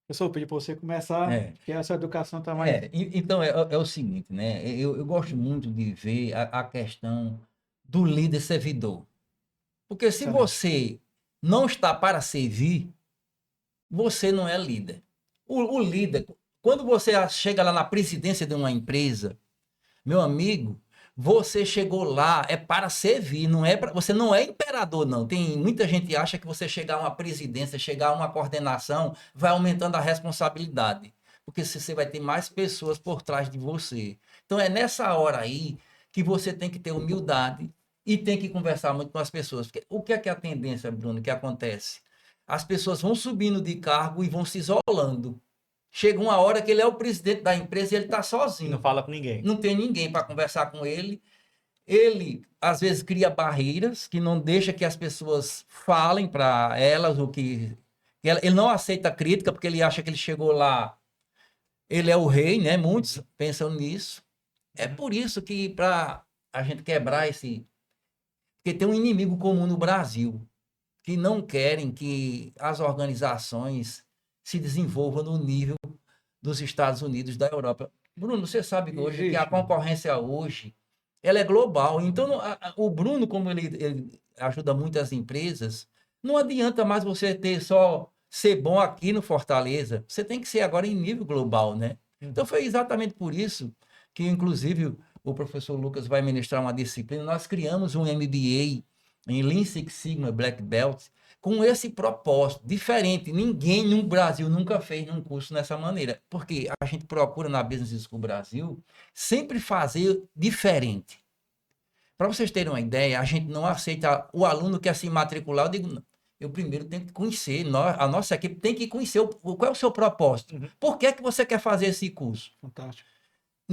B: Professor, eu pedi para você começar,
C: É.
B: porque essa educação está mais...
C: Então é o seguinte, né? Eu gosto muito de ver a questão do líder servidor. Porque se
B: Excelente.
C: você não está para servir, você não é líder. O líder, quando você chega lá na presidência de uma empresa, meu amigo, você chegou lá é para servir, não é para, você não é imperador, não. Tem muita gente que acha que você chegar a uma presidência, chegar a uma coordenação, vai aumentando a responsabilidade, porque você vai ter mais pessoas por trás de você. Então é nessa hora aí que você tem que ter humildade e tem que conversar muito com as pessoas. Porque o que é a tendência, Bruno, que acontece? As pessoas vão subindo de cargo e vão se isolando. Chega uma hora que ele é o presidente da empresa e ele está
A: E
C: sozinho.
A: não fala com ninguém.
C: Não tem ninguém para conversar com ele. Ele, às vezes, cria barreiras que não deixa que as pessoas falem para elas o que... Ele não aceita crítica porque ele acha que ele chegou lá, ele é o rei, né? Muitos pensam nisso. É por isso que, para a gente quebrar esse... Porque tem um inimigo comum no Brasil, que não querem que as organizações se desenvolvam no nível dos Estados Unidos, da Europa. Bruno, você sabe hoje que a concorrência hoje ela é global. Então, o Bruno, como ele ajuda muitas empresas, não adianta mais você ter só ser bom aqui no Fortaleza. Você tem que ser agora em nível global, né? Então, foi exatamente por isso que, inclusive, o professor Lucas vai ministrar uma disciplina. Nós criamos um MBA em Lean Six Sigma Black Belt, com esse propósito diferente. Ninguém no Brasil nunca fez um curso dessa maneira, porque a gente procura na Business School Brasil sempre fazer diferente. Para vocês terem uma ideia, a gente não aceita o aluno que quer se matricular. Eu digo, não, eu primeiro tenho que conhecer, a nossa equipe tem que conhecer qual é o seu propósito. Por que é que você quer fazer esse curso?
B: Fantástico.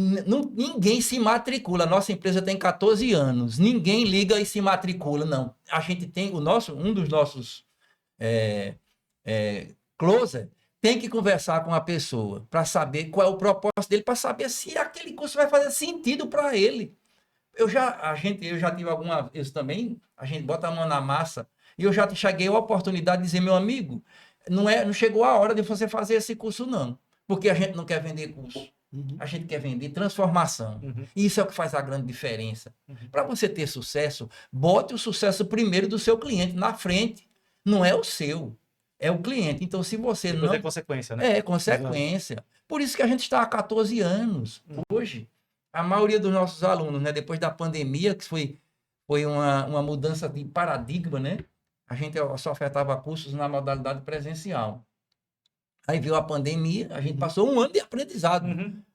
C: Ninguém se matricula. Nossa empresa tem 14 anos. Ninguém liga e se matricula, não. A gente tem um dos nossos closer tem que conversar com a pessoa para saber qual é o propósito dele, para saber se aquele curso vai fazer sentido para ele. Eu já tive alguma vez também, a gente bota a mão na massa, e eu já cheguei a oportunidade de dizer, meu amigo, não chegou a hora de você fazer esse curso, não. Porque a gente não quer vender curso. A gente quer vender transformação. Isso é o que faz a grande diferença. Para você ter sucesso, bote o sucesso primeiro do seu cliente na frente. Não é o seu, é o cliente. Então, se você
A: Depois
C: não...
A: é consequência, né?
C: É consequência. Por isso que a gente está há 14 anos. Hoje, a maioria dos nossos alunos, né, depois da pandemia, que foi uma mudança de paradigma, né? A gente só ofertava cursos na modalidade presencial. Aí veio a pandemia, a gente passou um ano de aprendizado.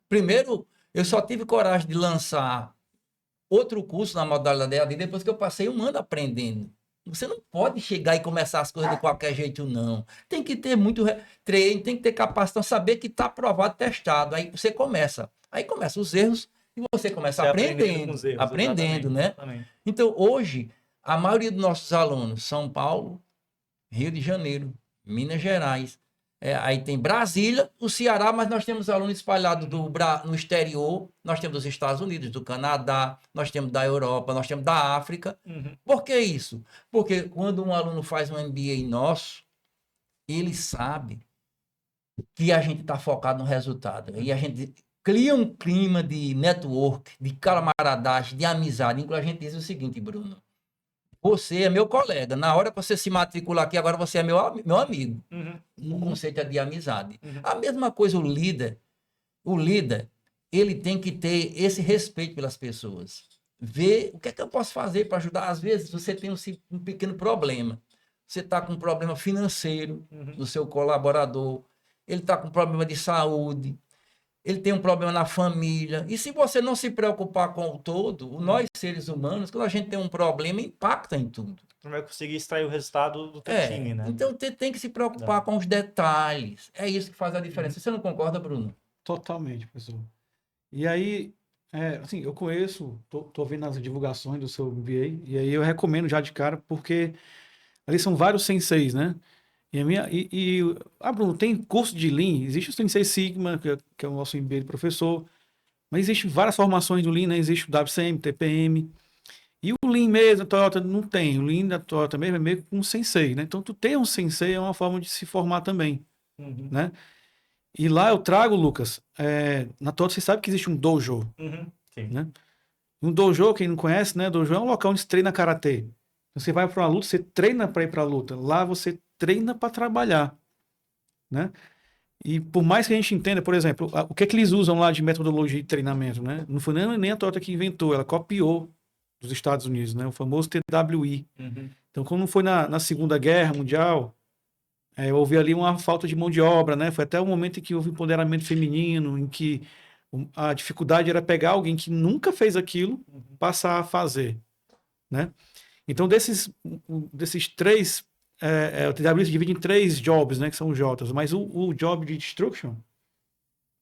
C: Primeiro, eu só tive coragem de lançar outro curso na modalidade EAD depois que eu passei um ano aprendendo. Você não pode chegar e começar as coisas de qualquer jeito, não. Tem que ter muito treino, tem que ter capacitação, saber que está aprovado, testado. Aí você começa. Aí começam os erros e você começa aprendendo, né?
A: Exatamente.
C: Então, hoje, a maioria dos nossos alunos, São Paulo, Rio de Janeiro, Minas Gerais, aí tem Brasília, o Ceará, mas nós temos alunos espalhados no exterior, nós temos dos Estados Unidos, do Canadá, nós temos da Europa, nós temos da África. Por que isso? Porque quando um aluno faz um MBA nosso, ele sabe que a gente está focado no resultado. E a gente cria um clima de network, de camaradagem, de amizade. Inclusive, a gente diz o seguinte, Bruno, você é meu colega. Na hora que você se matricular aqui, agora você é meu amigo. O conceito é de amizade. A mesma coisa o líder, ele tem que ter esse respeito pelas pessoas. Ver o que é que eu posso fazer para ajudar. Às vezes você tem um pequeno problema. Você está com um problema financeiro do seu colaborador. Ele está com um problema de saúde. Ele tem um problema na família. E se você não se preocupar com o todo, nós seres humanos, quando a gente tem um problema, impacta em tudo.
A: Não vai conseguir extrair o resultado do teu time, né?
C: Então tem que se preocupar com os detalhes. É isso que faz a diferença. Você não concorda, Bruno?
B: Totalmente, professor. E aí, assim, eu conheço, tô vendo as divulgações do seu MBA, e aí eu recomendo já de cara, porque ali são vários senseis, né? Bruno, tem curso de Lean, existe o Sensei Sigma, que é o nosso MBA de professor, mas existem várias formações do Lean, né? Existe o WCM, TPM, e o Lean mesmo, a Toyota não tem, o Lean da Toyota mesmo é meio que um Sensei, né? Então, tu ter um Sensei é uma forma de se formar também,
A: Uhum.
B: né? E lá eu trago, Lucas, na Toyota você sabe que existe um dojo,
A: Uhum. Sim.
B: né? Um dojo, quem não conhece, né? Dojo é um local onde se treina karatê. Você vai para uma luta, você treina para ir para a luta. Lá você treina para trabalhar, né? E por mais que a gente entenda, por exemplo, o que é que eles usam lá de metodologia de treinamento, né? Não foi nem a Toyota que inventou, ela copiou dos Estados Unidos, né? O famoso TWI.
A: Uhum.
B: Então, quando foi na Segunda Guerra Mundial, houve ali uma falta de mão de obra, né? Foi até o momento em que houve empoderamento feminino, em que a dificuldade era pegar alguém que nunca fez aquilo, passar a fazer, né? Então, desses três, o TWI se divide em três jobs, né? Que são os Jotas, mas o job de destruction,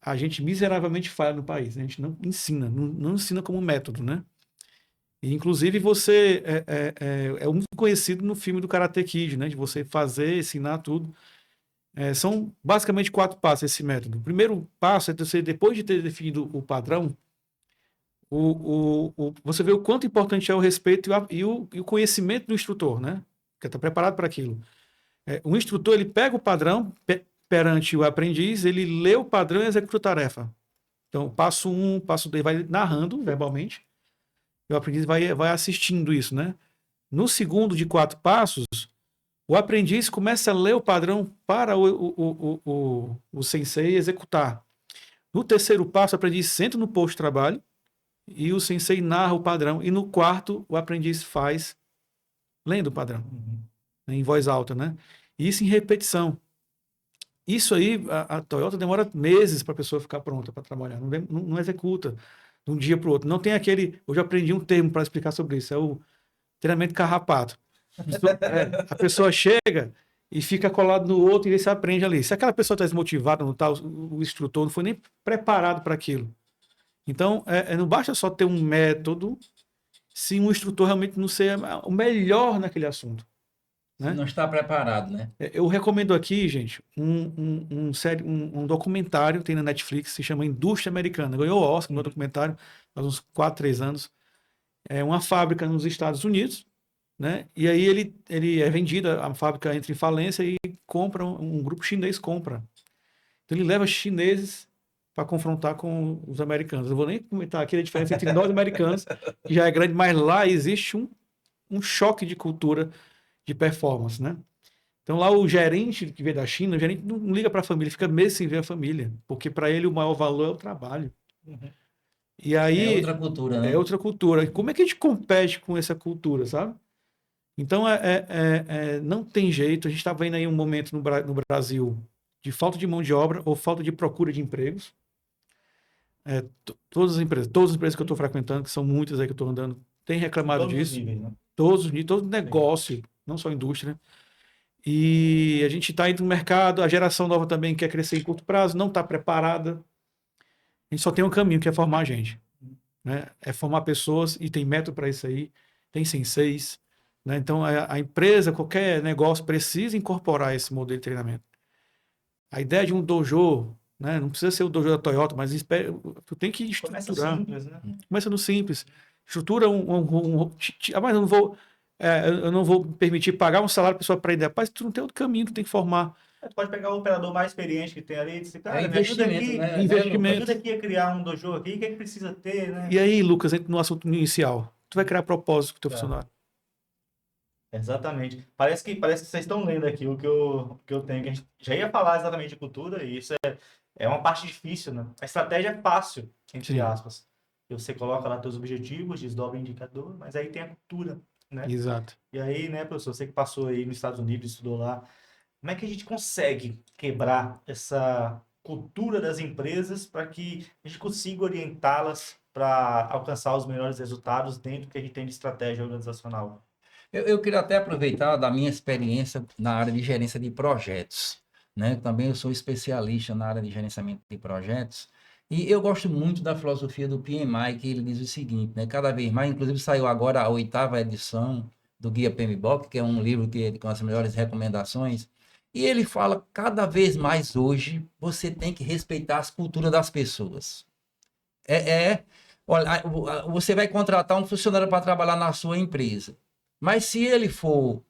B: a gente miseravelmente falha no país, né? A gente não ensina, não ensina como método, né? E, inclusive, você é muito conhecido no filme do Karate Kid, né? De você fazer, ensinar tudo. São basicamente 4 passos esse método. O primeiro passo é você, depois de ter definido o padrão, você vê o quanto importante é o respeito e o conhecimento do instrutor, né? Que está preparado para aquilo. O instrutor, ele pega o padrão perante o aprendiz, ele lê o padrão e executa a tarefa. Então, passo 1, passo 2, vai narrando verbalmente, e o aprendiz vai assistindo isso, né? No segundo de 4 passos, o aprendiz começa a ler o padrão para o sensei executar. No terceiro passo, o aprendiz senta no posto de trabalho e o sensei narra o padrão. E no quarto, o aprendiz faz lendo o padrão, né, em voz alta, né? Isso em repetição. Isso aí, a Toyota demora meses para a pessoa ficar pronta para trabalhar. Não executa de um dia para o outro. Não tem aquele... Hoje eu aprendi um termo para explicar sobre isso. É o treinamento carrapato. A pessoa chega e fica colado no outro e ele se aprende ali. Se aquela pessoa está desmotivada, não tá, o instrutor não foi nem preparado para aquilo. Então, não basta só ter um método se um instrutor realmente não ser o melhor naquele assunto,
C: Se
B: né?
C: não está preparado, né?
B: Eu recomendo aqui, gente, um documentário, tem na Netflix, se chama Indústria Americana. Ganhou o Oscar no documentário, faz uns 4, 3 anos. É uma fábrica nos Estados Unidos, né? E aí ele é vendido, a fábrica entra em falência e compra, um grupo chinês compra. Então ele leva chineses para confrontar com os americanos. Eu vou nem comentar aqui a diferença entre nós americanos, que já é grande, mas lá existe um choque de cultura de performance, né? Então lá o gerente que veio da China, o gerente não liga para a família, fica meses sem ver a família, porque para ele o maior valor é o trabalho. E
C: É
B: aí
C: outra cultura,
B: é
C: né?
B: outra cultura. E como é que a gente compete com essa cultura, sabe? Então, não tem jeito. A gente está vendo aí um momento no Brasil de falta de mão de obra ou falta de procura de empregos. Todas as empresas que eu estou frequentando, que são muitas aí que eu estou andando, têm reclamado
A: Todos os
B: disso.
A: níveis, né?
B: Todos os níveis, todo negócio, não só indústria. E a gente está indo no mercado, a geração nova também quer crescer em curto prazo, não está preparada. A gente só tem um caminho, que é formar a gente, né? É formar pessoas e tem método para isso aí, tem senseis, né? Então, a empresa, qualquer negócio, precisa incorporar esse modelo de treinamento. A ideia de um dojo, né? Não precisa ser o dojo da Toyota, mas tu tem que
A: Começa
B: estruturar.
A: simples, né?
B: Começa no simples. Estrutura mas eu não vou permitir pagar um salário para a pessoa aprender. Rapaz, tu não tem outro caminho, tu tem que formar.
A: Tu pode pegar o operador mais experiente que tem ali e dizer, cara,
C: É
A: me ajuda
C: investimento,
A: aqui,
C: né?
B: Investimento.
A: me ajuda aqui a criar um dojo aqui, o que é que precisa ter, né?
B: E aí, Lucas, entra no assunto inicial. Tu vai criar propósito com o teu
A: Tá.
B: funcionário.
A: Exatamente. Parece que vocês estão lendo aqui o que eu tenho. Que a gente já ia falar exatamente de cultura, e isso é uma parte difícil, né? A estratégia é fácil, entre
B: Sim.
A: aspas. E você coloca lá seus objetivos, desdobra o indicador, mas aí tem a cultura, né?
B: Exato.
A: E aí, né, professor, você que passou aí nos Estados Unidos, estudou lá, como é que a gente consegue quebrar essa cultura das empresas para que a gente consiga orientá-las para alcançar os melhores resultados dentro do que a gente tem de estratégia organizacional?
C: Eu queria até aproveitar da minha experiência na área de gerência de projetos, né? Também eu sou especialista na área de gerenciamento de projetos e eu gosto muito da filosofia do PMI, que ele diz o seguinte, né? Cada vez mais, inclusive saiu agora a 8ª edição do Guia PMBOK, que é um livro com as melhores recomendações, e ele fala, cada vez mais hoje, você tem que respeitar as culturas das pessoas. Olha, você vai contratar um funcionário para trabalhar na sua empresa, mas se ele for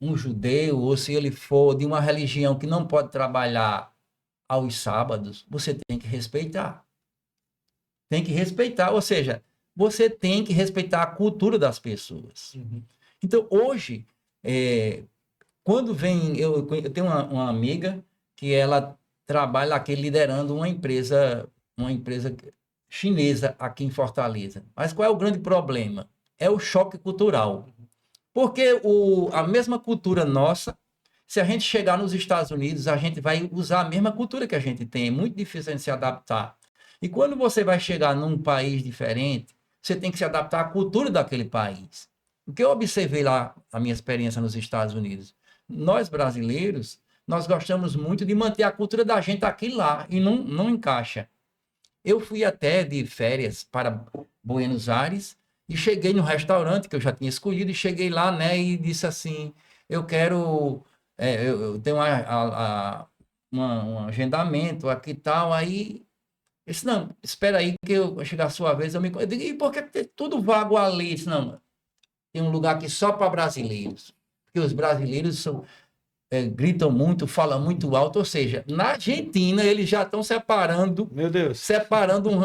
C: um judeu, ou se ele for de uma religião que não pode trabalhar aos sábados, você tem que respeitar. Tem que respeitar, ou seja, você tem que respeitar a cultura das pessoas.
A: Uhum.
C: Então, hoje, quando vem... Eu tenho uma amiga que ela trabalha aqui liderando uma empresa chinesa aqui em Fortaleza. Mas qual é o grande problema? É o choque cultural. Porque a mesma cultura nossa, se a gente chegar nos Estados Unidos, a gente vai usar a mesma cultura que a gente tem. É muito difícil a gente se adaptar. E quando você vai chegar num país diferente, você tem que se adaptar à cultura daquele país. O que eu observei lá, a minha experiência nos Estados Unidos, nós brasileiros, nós gostamos muito de manter a cultura da gente aqui lá, e não encaixa. Eu fui até de férias para Buenos Aires e cheguei no restaurante que eu já tinha escolhido, e cheguei lá, né, e disse assim, eu quero, eu tenho um agendamento aqui e tal, aí eu disse, não, espera aí que eu chegar a sua vez, eu digo, e por que tem tudo vago ali? Eu disse, não, tem um lugar aqui só para brasileiros, porque os brasileiros gritam muito, falam muito alto, ou seja, na Argentina eles já estão separando,
B: Meu Deus.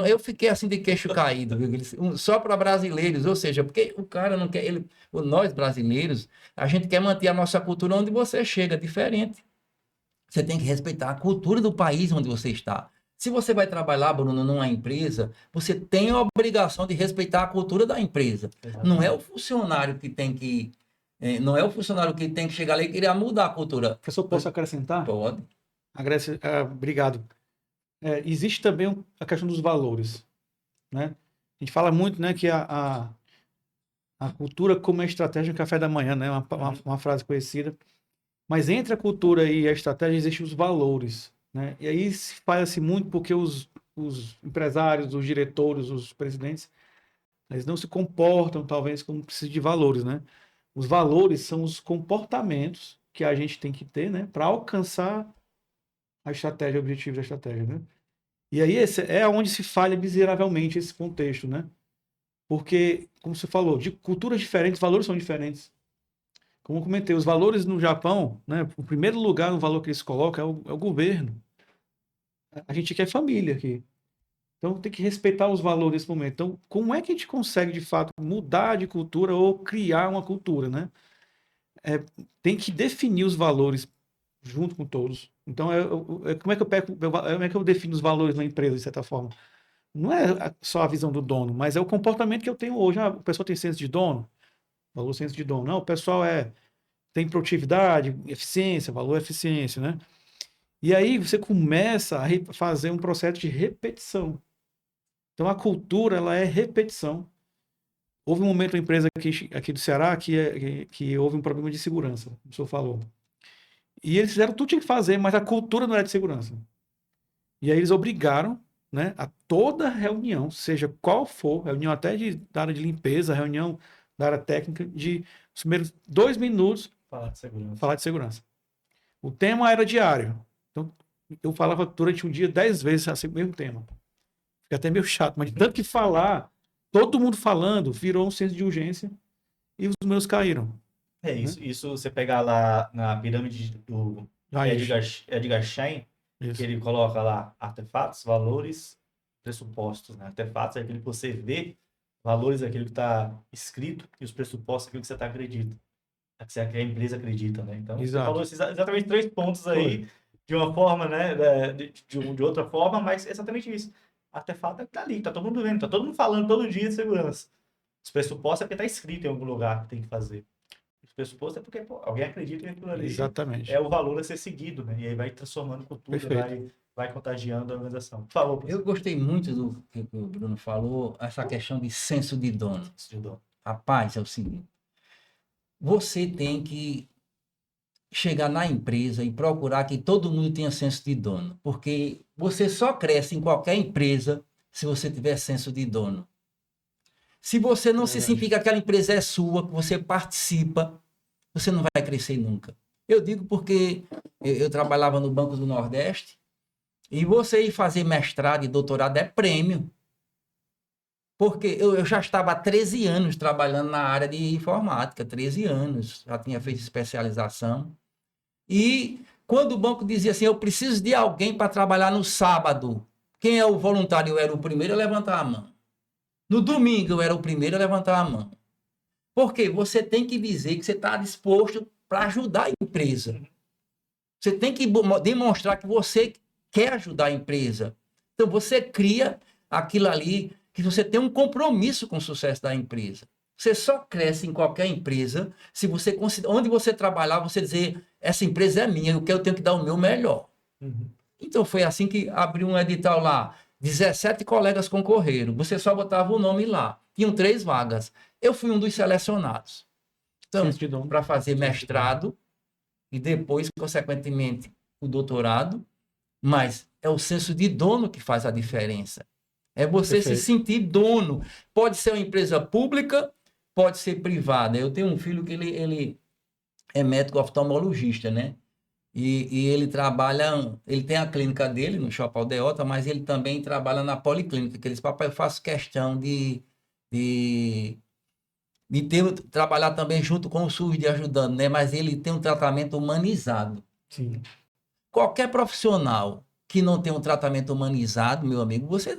C: eu fiquei assim de queixo caído, viu? Só para brasileiros, ou seja, porque o cara não quer, nós brasileiros, a gente quer manter a nossa cultura onde você chega, diferente. Você tem que respeitar a cultura do país onde você está. Se você vai trabalhar, Bruno, numa empresa, você tem a obrigação de respeitar a cultura da empresa.
A: Exatamente.
C: Não é o funcionário que tem que chegar lá e querer mudar a cultura.
B: Professor, posso acrescentar?
C: Pode.
B: Obrigado. Existe também a questão dos valores, né? A gente fala muito, né, que a cultura como a estratégia no café da manhã, né? Uma frase conhecida. Mas entre a cultura e a estratégia existem os valores, né? E aí se fala-se muito porque os empresários, os diretores, os presidentes, eles não se comportam, talvez, como precisa de valores, né? Os valores são os comportamentos que a gente tem que ter, né, para alcançar a estratégia, o objetivo da estratégia, né? E aí esse é onde se falha miseravelmente esse contexto, né? Porque, como você falou, de culturas diferentes, valores são diferentes. Como eu comentei, os valores no Japão, né, o primeiro lugar no valor que eles colocam é o governo. A gente quer família aqui. Então tem que respeitar os valores nesse momento. Então, como é que a gente consegue, de fato, mudar de cultura ou criar uma cultura, né? Tem que definir os valores junto com todos. Então, como é que eu defino os valores na empresa, de certa forma? Não é só a visão do dono, mas é o comportamento que eu tenho hoje. O pessoal tem senso de dono, valor senso de dono. Não, o pessoal tem produtividade, eficiência, valor eficiência, né? E aí você começa a fazer um processo de repetição. Então, a cultura, ela é repetição. Houve um momento na empresa aqui do Ceará que houve um problema de segurança, o senhor falou. E eles fizeram tudo que tinha que fazer, mas a cultura não era de segurança. E aí eles obrigaram, né, a toda reunião, seja qual for, reunião até da área de limpeza, reunião da área técnica, de os primeiros 2 minutos falar de segurança. O tema era diário. Então, eu falava durante um dia 10 vezes assim, o mesmo tema. Fica até meio chato, mas de tanto que falar, todo mundo falando, virou um senso de urgência e os meus caíram.
A: Isso você pegar lá na pirâmide do Edgar Schein, que ele coloca lá artefatos, valores, pressupostos, né? Artefatos é aquilo que você vê, valores é aquilo que está escrito, e os pressupostos é aquilo que você acredita. Que a empresa acredita, né? Então, você falou exatamente 3 pontos aí, de uma forma, né? De outra forma, mas é exatamente isso. Artefato é que tá ali, tá todo mundo vendo, tá todo mundo falando todo dia de segurança. Os pressupostos é porque tá escrito em algum lugar que tem que fazer. Os pressupostos é porque alguém acredita que aquilo ali
B: Exatamente.
A: é o valor a ser seguido, né? E aí vai transformando cultura, vai contagiando a organização. Por favor, professor.
C: Eu gostei muito do que o Bruno falou, essa questão de senso de dono. Rapaz, é o seguinte, você tem que chegar na empresa e procurar que todo mundo tenha senso de dono, porque você só cresce em qualquer empresa se você tiver senso de dono. Se você não se sentir que aquela empresa é sua, que você participa, você não vai crescer nunca. Eu digo porque eu trabalhava no Banco do Nordeste e você ir fazer mestrado e doutorado é prêmio. Porque eu já estava há 13 anos trabalhando na área de informática, 13 anos, já tinha feito especialização. E quando o banco dizia assim, eu preciso de alguém para trabalhar no sábado, quem é o voluntário? Eu era o primeiro a levantar a mão. No domingo eu era o primeiro a levantar a mão. Porque você tem que dizer que você está disposto para ajudar a empresa. Você tem que demonstrar que você quer ajudar a empresa. Então você cria aquilo ali, que você tem um compromisso com o sucesso da empresa. Você só cresce em qualquer empresa se você onde você trabalhar, você dizer, essa empresa é minha, eu tenho que dar o meu melhor. Então foi assim que abriu um edital lá. 17 colegas concorreram. Você só botava o nome lá. Tinham 3 vagas. Eu fui um dos selecionados. Então, para fazer mestrado e depois, consequentemente, o doutorado. Mas é o senso de dono que faz a diferença. É você se sentir dono. Pode ser uma empresa pública, pode ser privada. Eu tenho um filho que ele é médico oftalmologista, né? E ele trabalha, ele tem a clínica dele no Shopping Aldeota, mas ele também trabalha na policlínica, que ele diz, papai, eu faço questão de trabalhar também junto com o SUS, de ajudando, né? Mas ele tem um tratamento humanizado.
B: Sim.
C: Qualquer profissional que não tem um tratamento humanizado, meu amigo, você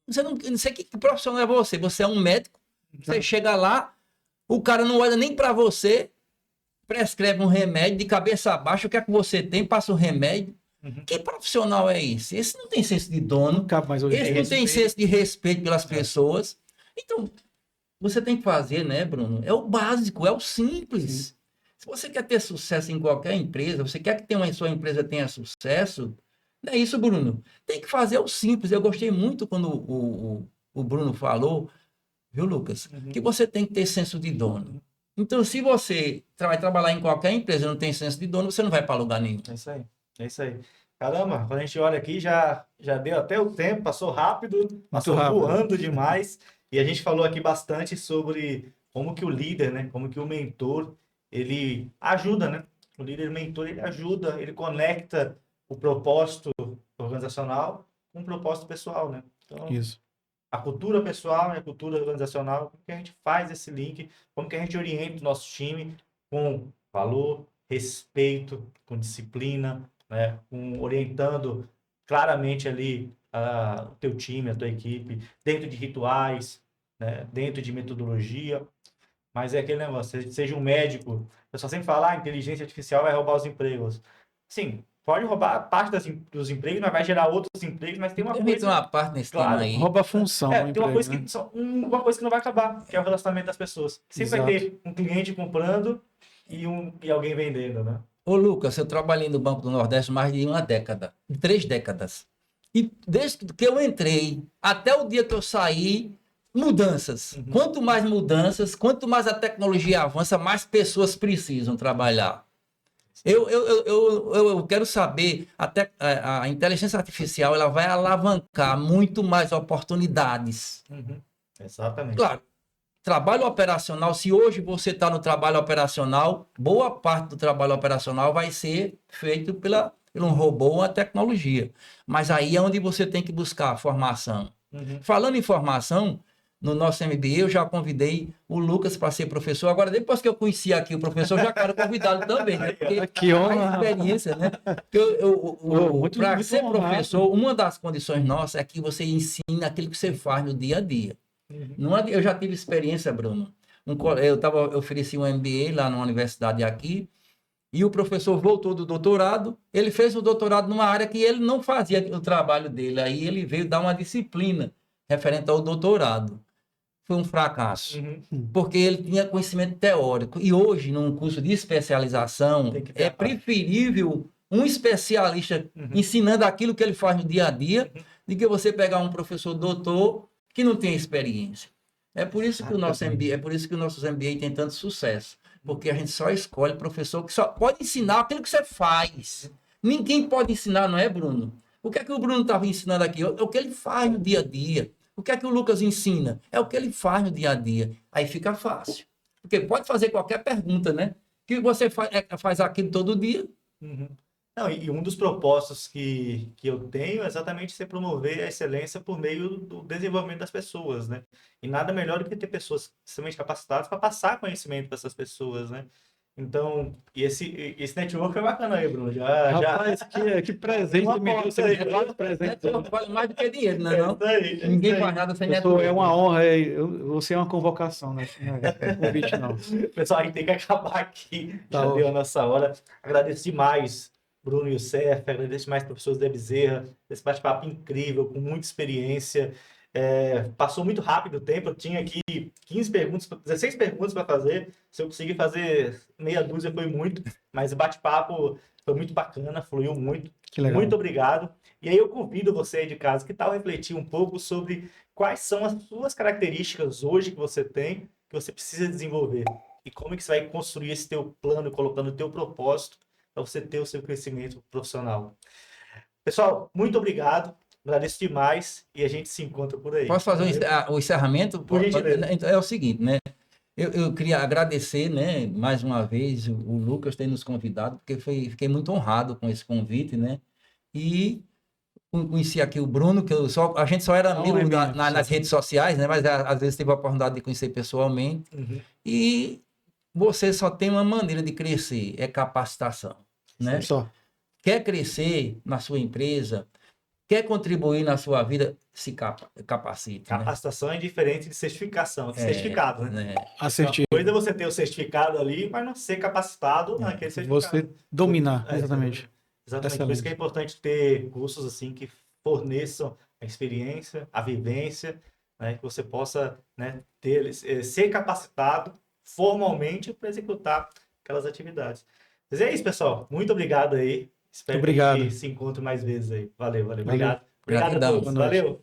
C: não sei que profissional é você. Você é um médico, você chega lá, o cara não olha nem para você, prescreve um remédio de cabeça abaixo, o que é que você tem, passa o remédio. Que profissional é esse? Esse não tem senso de dono, esse não tem senso de respeito pelas pessoas. Então, você tem que fazer, né, Bruno? É o básico, é o simples. Sim. Se você quer ter sucesso em qualquer empresa, você quer que a sua empresa tenha sucesso, não é isso, Bruno? Tem que fazer o simples. Eu gostei muito quando o Bruno falou, viu, Lucas? Que você tem que ter senso de dono. Então, se você vai trabalhar em qualquer empresa e não tem senso de dono, você não vai para lugar nenhum.
A: É isso aí. É isso aí. Caramba, quando a gente olha aqui, já deu até o tempo, passou rápido, passou voando demais. E a gente falou aqui bastante sobre como que o líder, né? Como que o mentor, ele ajuda, né? O líder mentor, ele ajuda, ele conecta o propósito organizacional com o propósito pessoal, né? Então,
B: isso.
A: A cultura pessoal e a cultura organizacional, como que a gente faz esse link, como que a gente orienta o nosso time com valor, respeito, com disciplina, né? Orientando claramente ali o teu time, a tua equipe, dentro de rituais, né? Dentro de metodologia. Mas é aquele negócio, seja um médico, o pessoal sempre fala, a inteligência artificial vai roubar os empregos. Sim, pode roubar parte dos empregos, mas vai gerar outros empregos, mas tem uma coisa...
C: uma parte nesse tema aí.
B: Rouba a função.
A: Tem uma coisa, uma coisa que não vai acabar, que é o relacionamento das pessoas. Sempre vai ter um cliente comprando e alguém vendendo, né?
C: Ô, Lucas, eu trabalhei no Banco do Nordeste mais de 3 décadas. E desde que eu entrei até o dia que eu saí, mudanças. Quanto mais mudanças, quanto mais a tecnologia avança, mais pessoas precisam trabalhar. Eu quero saber, até a inteligência artificial ela vai alavancar muito mais oportunidades.
A: Exatamente.
C: Claro, trabalho operacional, se hoje você está no trabalho operacional, boa parte do trabalho operacional vai ser feito por um robô ou uma tecnologia. Mas aí é onde você tem que buscar formação. Falando em formação, no nosso MBA, eu já convidei o Lucas para ser professor. Agora, depois que eu conheci aqui o professor, já quero convidá-lo também, né? Porque a experiência, né? Para ser professor, uma das condições nossas é que você ensina aquilo que você faz no dia a dia. Eu já tive experiência, Bruno. Eu ofereci um MBA lá numa universidade aqui, e o professor voltou do doutorado, ele fez o doutorado numa área que ele não fazia o trabalho dele, aí ele veio dar uma disciplina referente ao doutorado. Foi um fracasso, porque ele tinha conhecimento teórico. E hoje, num curso de especialização, é preferível um especialista ensinando aquilo que ele faz no dia a dia, do que você pegar um professor doutor que não tem experiência. É por isso que o nosso MBA, nossos MBA tem tanto sucesso, porque a gente só escolhe professor que só pode ensinar aquilo que você faz. Ninguém pode ensinar, não é, Bruno? O que é que o Bruno estava ensinando aqui? O que ele faz no dia a dia. O que é que o Lucas ensina? É o que ele faz no dia a dia. Aí fica fácil. Porque pode fazer qualquer pergunta, né? Que você faz aquilo todo dia.
A: Uhum. Não, e um dos propósitos que eu tenho é exatamente ser promover a excelência por meio do desenvolvimento das pessoas, né? E nada melhor do que ter pessoas extremamente capacitadas para passar conhecimento para essas pessoas, né? Então, esse network foi bacana aí, Bruno.
B: Rapaz, que presente
A: Uma
B: você me deu.
A: porta
B: Você me
A: aí.
B: deu vários presentes.
C: Vale mais do que dinheiro, não é
A: É
C: não?
A: isso aí, é
C: Ninguém
A: isso aí.
C: faz nada sem
B: É
C: network.
B: uma honra. Você é uma convocação, né? Não é convite, não.
A: Pessoal, a gente tem que acabar aqui.
B: Tá
A: Já
B: bom.
A: deu a nossa hora. Agradeço demais, Bruno e o Cef. Agradeço demais, professor Zé Bezerra. Esse bate-papo incrível, com muita experiência. Passou muito rápido o tempo. Eu tinha aqui 15 perguntas, 16 perguntas para fazer. Se eu conseguir fazer meia dúzia, foi muito. Mas o bate-papo foi muito bacana, fluiu muito.
B: Que legal.
A: Muito obrigado. E aí eu convido você aí de casa, que tal refletir um pouco sobre quais são as suas características hoje que você tem, que você precisa desenvolver. E como é que você vai construir esse teu plano, colocando o teu propósito para você ter o seu crescimento profissional. Pessoal, muito obrigado. Agradeço demais e a gente se encontra por aí.
C: Posso fazer o encerramento?
A: Por gentileza.
C: Então, é o seguinte, né? Eu queria agradecer, né, mais uma vez o Lucas ter nos convidado, porque fiquei muito honrado com esse convite, né? E conheci aqui o Bruno, que a gente só era amigo nas redes sociais, né? Mas às vezes teve a oportunidade de conhecer pessoalmente.
A: Uhum.
C: E você só tem uma maneira de crescer, é capacitação, né?
B: Só.
C: Quer crescer na sua empresa, quer contribuir na sua vida, se capacite.
A: Capacitação é diferente de certificação, de certificado, né?
B: Assertivo.
A: Uma coisa é você ter o certificado ali, mas não ser capacitado naquele certificado.
B: Você dominar, exatamente.
A: Exatamente. Por isso que é importante ter cursos assim que forneçam a experiência, a vivência, né? Que você possa, né, ser capacitado formalmente para executar aquelas atividades. Mas é isso, pessoal. Muito obrigado aí. Espero que a gente se encontre mais vezes aí. Valeu. Obrigado. Obrigado a todos. Valeu.